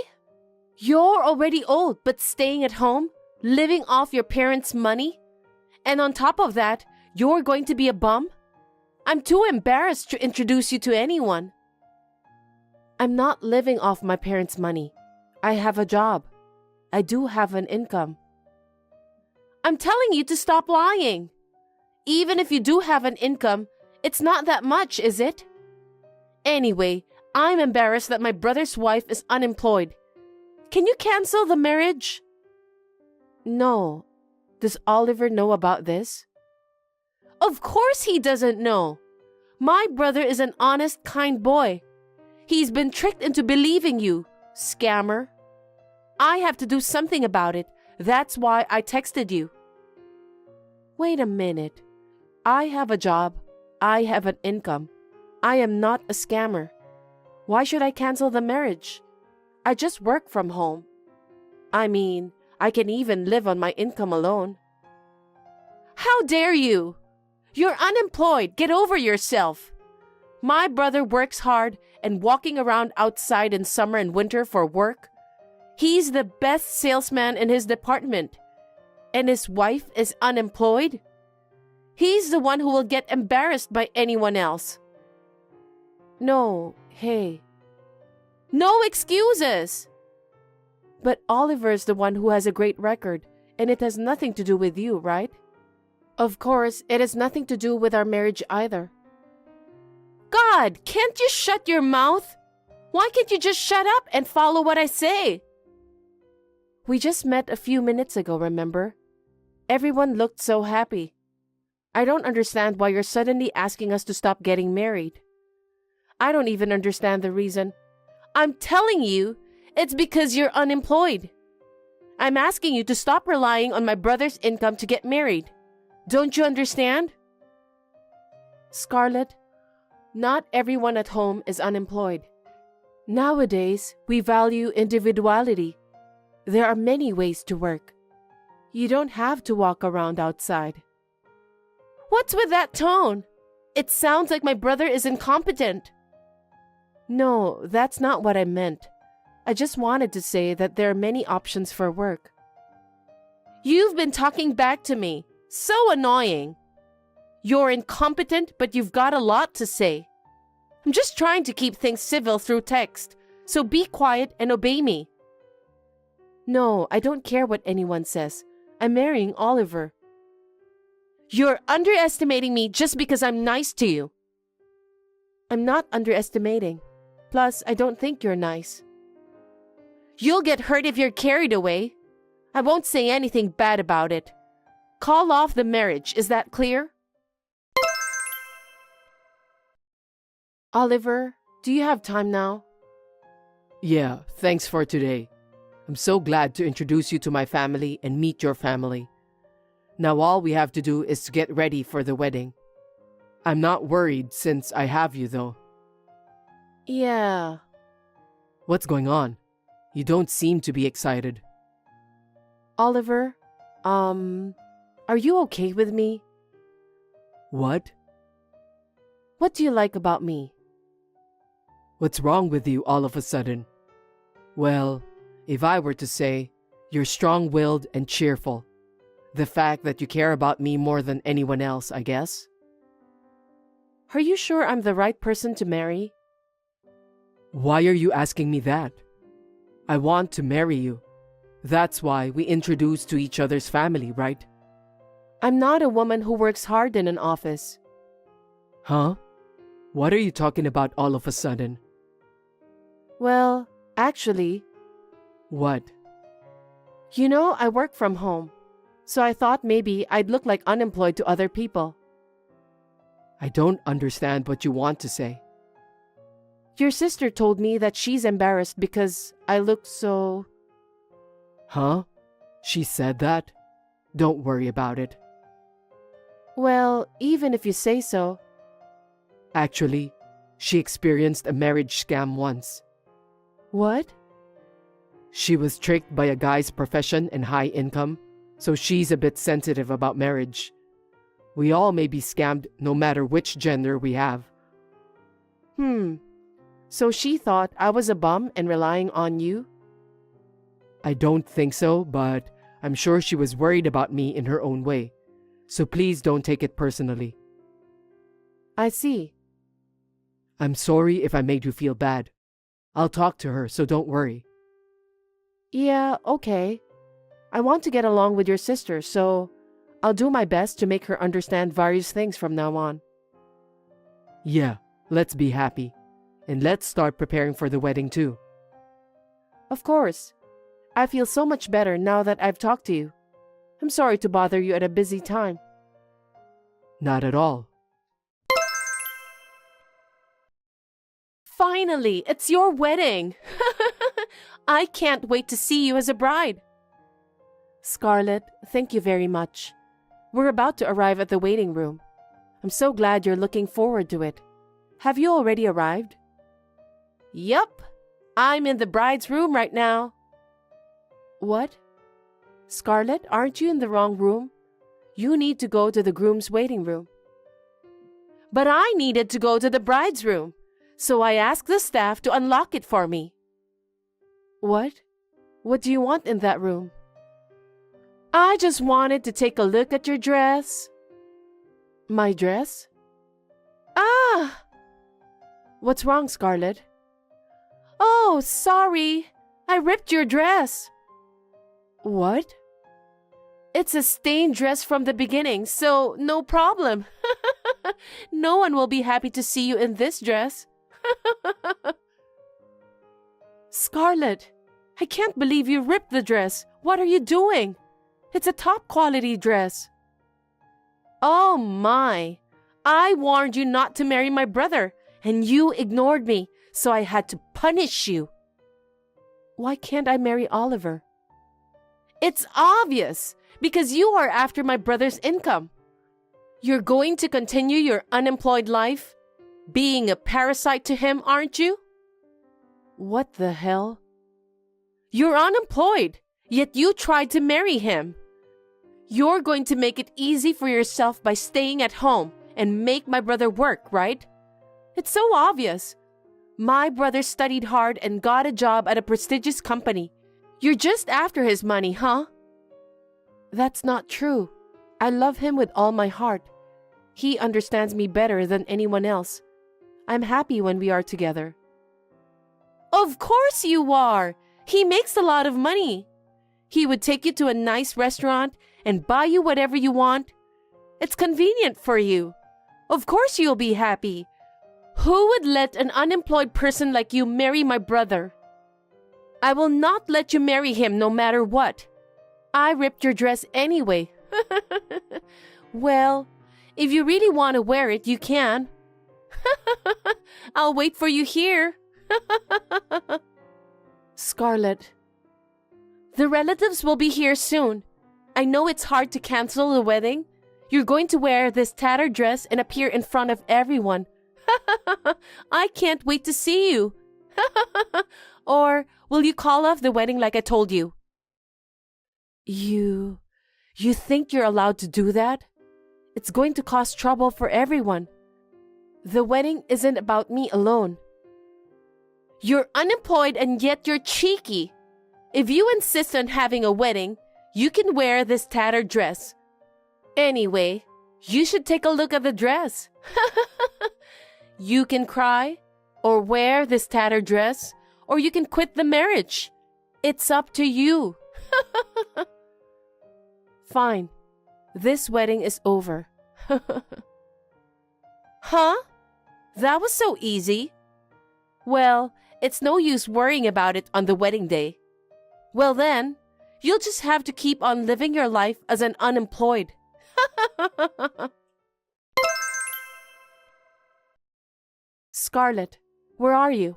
You're already old but staying at home, living off your parents' money? And on top of that, you're going to be a bum? I'm too embarrassed to introduce you to anyone. I'm not living off my parents' money. I have a job. I do have an income. I'm telling you to stop lying. Even if you do have an income, it's not that much, is it? Anyway, I'm embarrassed that my brother's wife is unemployed. Can you cancel the marriage? No. Does Oliver know about this? Of course he doesn't know. My brother is an honest, kind boy. He's been tricked into believing you, scammer. I have to do something about it. That's why I texted you. Wait a minute. I have a job. I have an income. I am not a scammer. Why should I cancel the marriage? I just work from home. I mean, I can even live on my income alone. How dare you? You're unemployed. Get over yourself. My brother works hard and walking around outside in summer and winter for work. He's the best salesman in his department. And his wife is unemployed? He's the one who will get embarrassed by anyone else. No, hey. No excuses! But Oliver's the one who has a great record, and it has nothing to do with you, right? Of course, it has nothing to do with our marriage either. God, can't you shut your mouth? Why can't you just shut up and follow what I say? We just met a few minutes ago, remember? Everyone looked so happy. I don't understand why you're suddenly asking us to stop getting married. I don't even understand the reason. I'm telling you, it's because you're unemployed. I'm asking you to stop relying on my brother's income to get married. Don't you understand? Scarlett, not everyone at home is unemployed. Nowadays, we value individuality. There are many ways to work. You don't have to walk around outside. What's with that tone? It sounds like my brother is incompetent. No, that's not what I meant. I just wanted to say that there are many options for work. You've been talking back to me. So annoying. You're incompetent, but you've got a lot to say. I'm just trying to keep things civil through text, so be quiet and obey me. No, I don't care what anyone says. I'm marrying Oliver. You're underestimating me just because I'm nice to you. I'm not underestimating. Plus, I don't think you're nice. You'll get hurt if you're carried away. I won't say anything bad about it. Call off the marriage, is that clear? Oliver, do you have time now? Yeah, thanks for today. I'm so glad to introduce you to my family and meet your family. Now all we have to do is to get ready for the wedding. I'm not worried since I have you though. Yeah. What's going on? You don't seem to be excited. Oliver, are you okay with me? What? What do you like about me? What's wrong with you all of a sudden? Well, if I were to say, you're strong-willed and cheerful. The fact that you care about me more than anyone else, I guess. Are you sure I'm the right person to marry? Why are you asking me that? I want to marry you. That's why we introduced to each other's family, right? I'm not a woman who works hard in an office. Huh? What are you talking about all of a sudden? Well, actually... What? You know, I work from home. So I thought maybe I'd look like unemployed to other people. I don't understand what you want to say. Your sister told me that she's embarrassed because I look so... Huh? She said that? Don't worry about it. Well, even if you say so. Actually, she experienced a marriage scam once. What? She was tricked by a guy's profession and high income, so she's a bit sensitive about marriage. We all may be scammed no matter which gender we have. So she thought I was a bum and relying on you? I don't think so, but I'm sure she was worried about me in her own way. So please don't take it personally. I see. I'm sorry if I made you feel bad. I'll talk to her, so don't worry. Yeah, okay. I want to get along with your sister, so I'll do my best to make her understand various things from now on. Yeah, let's be happy. And let's start preparing for the wedding too. Of course. I feel so much better now that I've talked to you. I'm sorry to bother you at a busy time. Not at all. Finally, it's your wedding! I can't wait to see you as a bride. Scarlett, thank you very much. We're about to arrive at the waiting room. I'm so glad you're looking forward to it. Have you already arrived? Yup. I'm in the bride's room right now. What? Scarlett, aren't you in the wrong room? You need to go to the groom's waiting room. But I needed to go to the bride's room, so I asked the staff to unlock it for me. What? What do you want in that room? I just wanted to take a look at your dress. My dress? Ah! What's wrong, Scarlett? Oh, sorry. I ripped your dress. What? It's a stained dress from the beginning, so no problem. No one will be happy to see you in this dress. Scarlett, I can't believe you ripped the dress. What are you doing? It's a top quality dress. Oh my. I warned you not to marry my brother, and you ignored me, so I had to punish you. Why can't I marry Oliver? It's obvious, because you are after my brother's income. You're going to continue your unemployed life, being a parasite to him, aren't you? What the hell? You're unemployed, yet you tried to marry him. You're going to make it easy for yourself by staying at home and make my brother work, right? It's so obvious. My brother studied hard and got a job at a prestigious company. You're just after his money, huh? That's not true. I love him with all my heart. He understands me better than anyone else. I'm happy when we are together. Of course you are! He makes a lot of money. He would take you to a nice restaurant and buy you whatever you want. It's convenient for you. Of course you'll be happy. Who would let an unemployed person like you marry my brother? I will not let you marry him no matter what. I ripped your dress anyway. Well, if you really want to wear it, you can. I'll wait for you here. Scarlett, the relatives will be here soon. I know it's hard to cancel the wedding. You're going to wear this tattered dress and appear in front of everyone. I can't wait to see you. Or will you call off the wedding like I told you? You think you're allowed to do that? It's going to cause trouble for everyone. The wedding isn't about me alone. You're unemployed and yet you're cheeky. If you insist on having a wedding, you can wear this tattered dress. Anyway, you should take a look at the dress. You can cry, or wear this tattered dress, or you can quit the marriage. It's up to you. Fine. This wedding is over. Huh? That was so easy. Well, it's no use worrying about it on the wedding day. Well then, you'll just have to keep on living your life as an unemployed. Scarlett, where are you?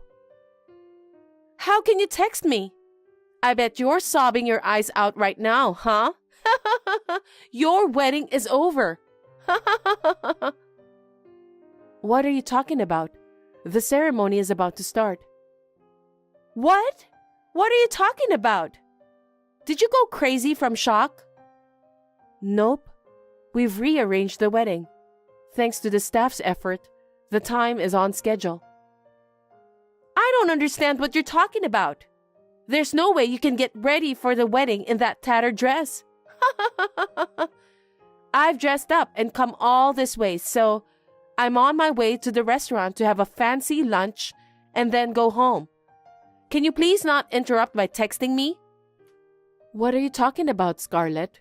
How can you text me? I bet you're sobbing your eyes out right now, huh? Your wedding is over. What are you talking about? The ceremony is about to start. What? What are you talking about? Did you go crazy from shock? Nope. We've rearranged the wedding. Thanks to the staff's effort, the time is on schedule. I don't understand what you're talking about. There's no way you can get ready for the wedding in that tattered dress. I've dressed up and come all this way, so I'm on my way to the restaurant to have a fancy lunch and then go home. Can you please not interrupt by texting me? What are you talking about, Scarlett?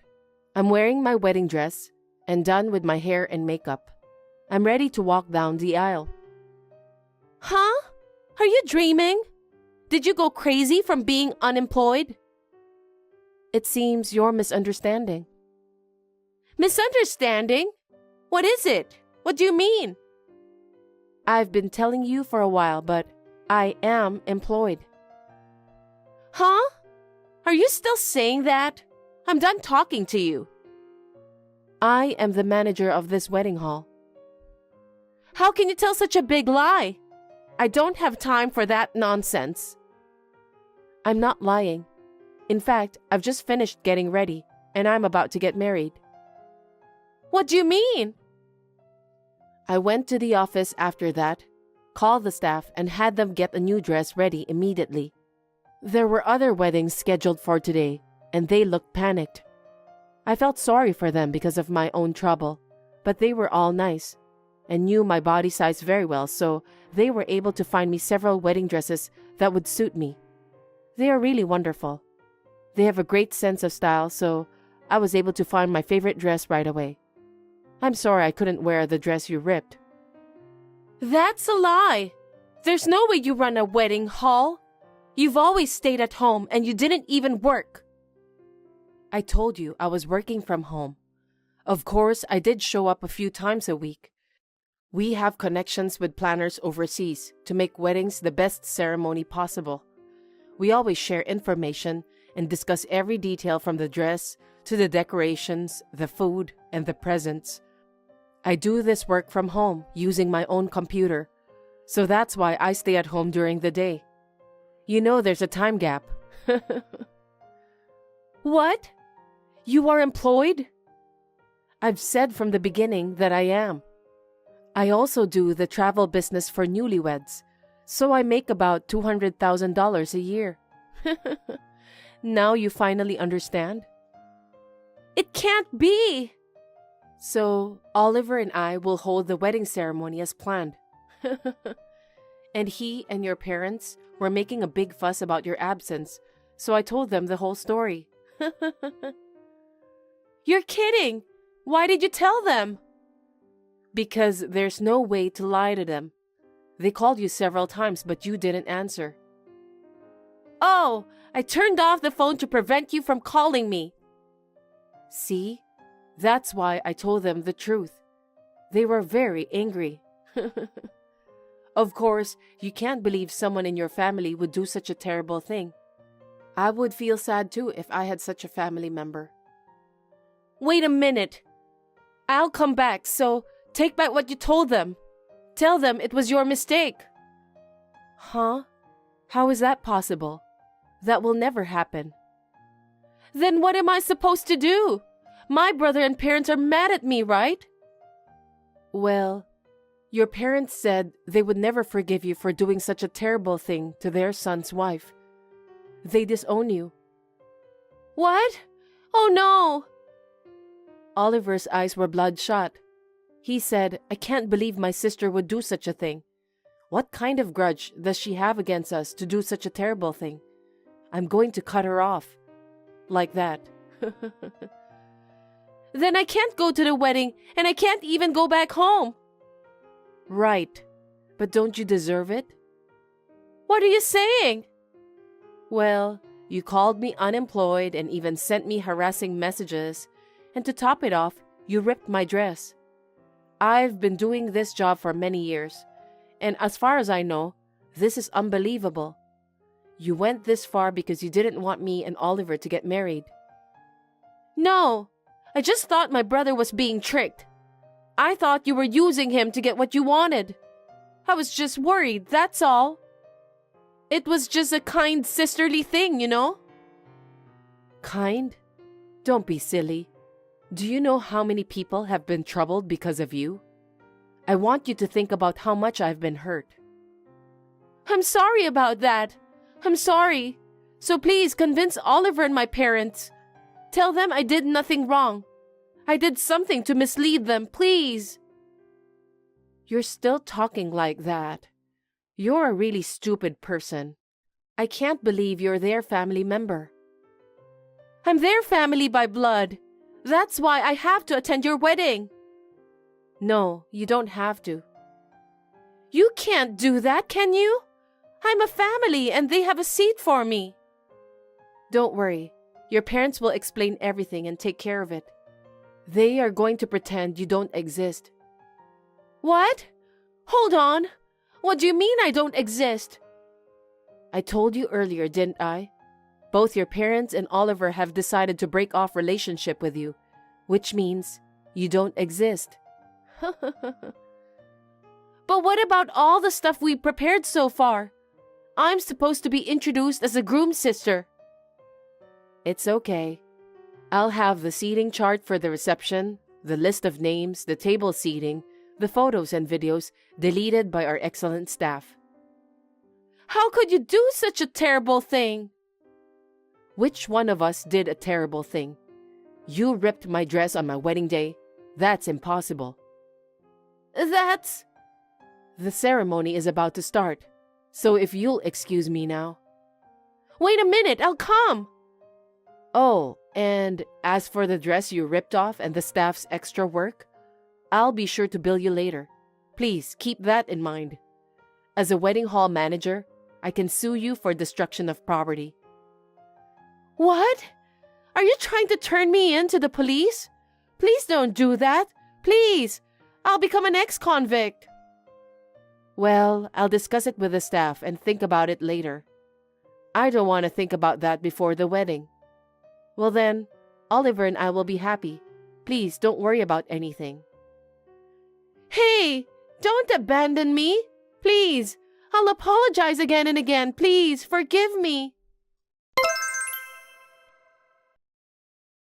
I'm wearing my wedding dress and done with my hair and makeup. I'm ready to walk down the aisle. Huh? Are you dreaming? Did you go crazy from being unemployed? It seems you're misunderstanding. Misunderstanding? What is it? What do you mean? I've been telling you for a while, but I am employed. Huh? Are you still saying that? I'm done talking to you. I am the manager of this wedding hall. How can you tell such a big lie? I don't have time for that nonsense. I'm not lying. In fact, I've just finished getting ready, and I'm about to get married. What do you mean? I went to the office after that, called the staff, and had them get a new dress ready immediately. There were other weddings scheduled for today, and they looked panicked. I felt sorry for them because of my own trouble, but they were all nice and knew my body size very well, so they were able to find me several wedding dresses that would suit me. They are really wonderful. They have a great sense of style, so I was able to find my favorite dress right away. I'm sorry I couldn't wear the dress you ripped. That's a lie. There's no way you run a wedding hall. You've always stayed at home and you didn't even work. I told you I was working from home. Of course, I did show up a few times a week. We have connections with planners overseas to make weddings the best ceremony possible. We always share information and discuss every detail from the dress to the decorations, the food, and the presents. I do this work from home using my own computer, so that's why I stay at home during the day. You know there's a time gap. What? You are employed? I've said from the beginning that I am. I also do the travel business for newlyweds, so I make about $200,000 a year. Now you finally understand? It can't be! So, Oliver and I will hold the wedding ceremony as planned. And he and your parents were making a big fuss about your absence, so I told them the whole story. You're kidding! Why did you tell them? Because there's no way to lie to them. They called you several times, but you didn't answer. Oh, I turned off the phone to prevent you from calling me. See? That's why I told them the truth. They were very angry. Of course, you can't believe someone in your family would do such a terrible thing. I would feel sad too if I had such a family member. Wait a minute. I'll come back, so take back what you told them. Tell them it was your mistake. Huh? How is that possible? That will never happen. Then what am I supposed to do? My brother and parents are mad at me, right? Well, your parents said they would never forgive you for doing such a terrible thing to their son's wife. They disown you. What? Oh no! Oliver's eyes were bloodshot. He said, I can't believe my sister would do such a thing. What kind of grudge does she have against us to do such a terrible thing? I'm going to cut her off. Like that. Then I can't go to the wedding, and I can't even go back home. Right. But don't you deserve it? What are you saying? Well, you called me unemployed and even sent me harassing messages. And to top it off, you ripped my dress. I've been doing this job for many years. And as far as I know, this is unbelievable. You went this far because you didn't want me and Oliver to get married. No, I just thought my brother was being tricked. I thought you were using him to get what you wanted. I was just worried, that's all. It was just a kind sisterly thing, you know? Kind? Don't be silly. Do you know how many people have been troubled because of you? I want you to think about how much I've been hurt. I'm sorry about that. I'm sorry. So please convince Oliver and my parents. Tell them I did nothing wrong. I did something to mislead them, please. You're still talking like that. You're a really stupid person. I can't believe you're their family member. I'm their family by blood. That's why I have to attend your wedding. No, you don't have to. You can't do that, can you? I'm a family and they have a seat for me. Don't worry. Your parents will explain everything and take care of it. They are going to pretend you don't exist. What? Hold on. What do you mean I don't exist? I told you earlier, didn't I? Both your parents and Oliver have decided to break off relationship with you, which means you don't exist. But what about all the stuff we prepared so far? I'm supposed to be introduced as a groom's sister. It's okay. I'll have the seating chart for the reception, the list of names, the table seating, the photos and videos deleted by our excellent staff. How could you do such a terrible thing? Which one of us did a terrible thing? You ripped my dress on my wedding day. That's impossible. That's... The ceremony is about to start, so if you'll excuse me now. Wait a minute, I'll come! Oh, and as for the dress you ripped off and the staff's extra work, I'll be sure to bill you later. Please keep that in mind. As a wedding hall manager, I can sue you for destruction of property. What? Are you trying to turn me in to the police? Please don't do that. Please. I'll become an ex-convict. Well, I'll discuss it with the staff and think about it later. I don't want to think about that before the wedding. Well then, Oliver and I will be happy. Please don't worry about anything. Hey, don't abandon me. Please, I'll apologize again and again. Please, forgive me.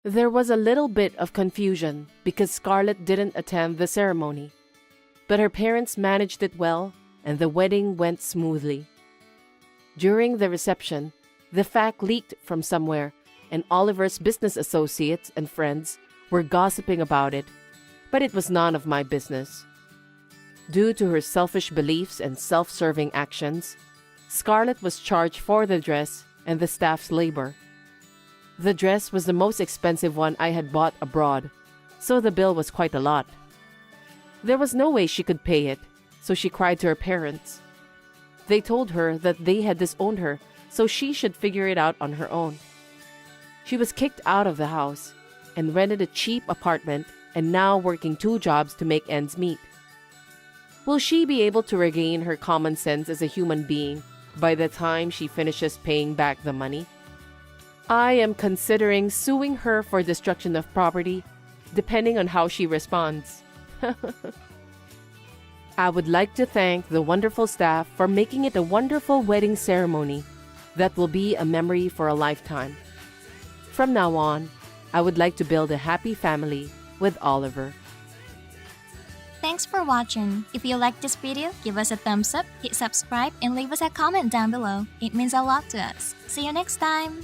There was a little bit of confusion because Scarlett didn't attend the ceremony, but her parents managed it well and the wedding went smoothly. During the reception, the fact leaked from somewhere and Oliver's business associates and friends were gossiping about it, but it was none of my business. Due to her selfish beliefs and self-serving actions, Scarlett was charged for the dress and the staff's labor. The dress was the most expensive one I had bought abroad, so the bill was quite a lot. There was no way she could pay it, so she cried to her parents. They told her that they had disowned her, so she should figure it out on her own. She was kicked out of the house and rented a cheap apartment and now working 2 jobs to make ends meet. Will she be able to regain her common sense as a human being by the time she finishes paying back the money? I am considering suing her for destruction of property, depending on how she responds. I would like to thank the wonderful staff for making it a wonderful wedding ceremony that will be a memory for a lifetime. From now on, I would like to build a happy family with Oliver. Thanks for watching. If you liked this video, give us a thumbs up, hit subscribe, and leave us a comment down below. It means a lot to us. See you next time!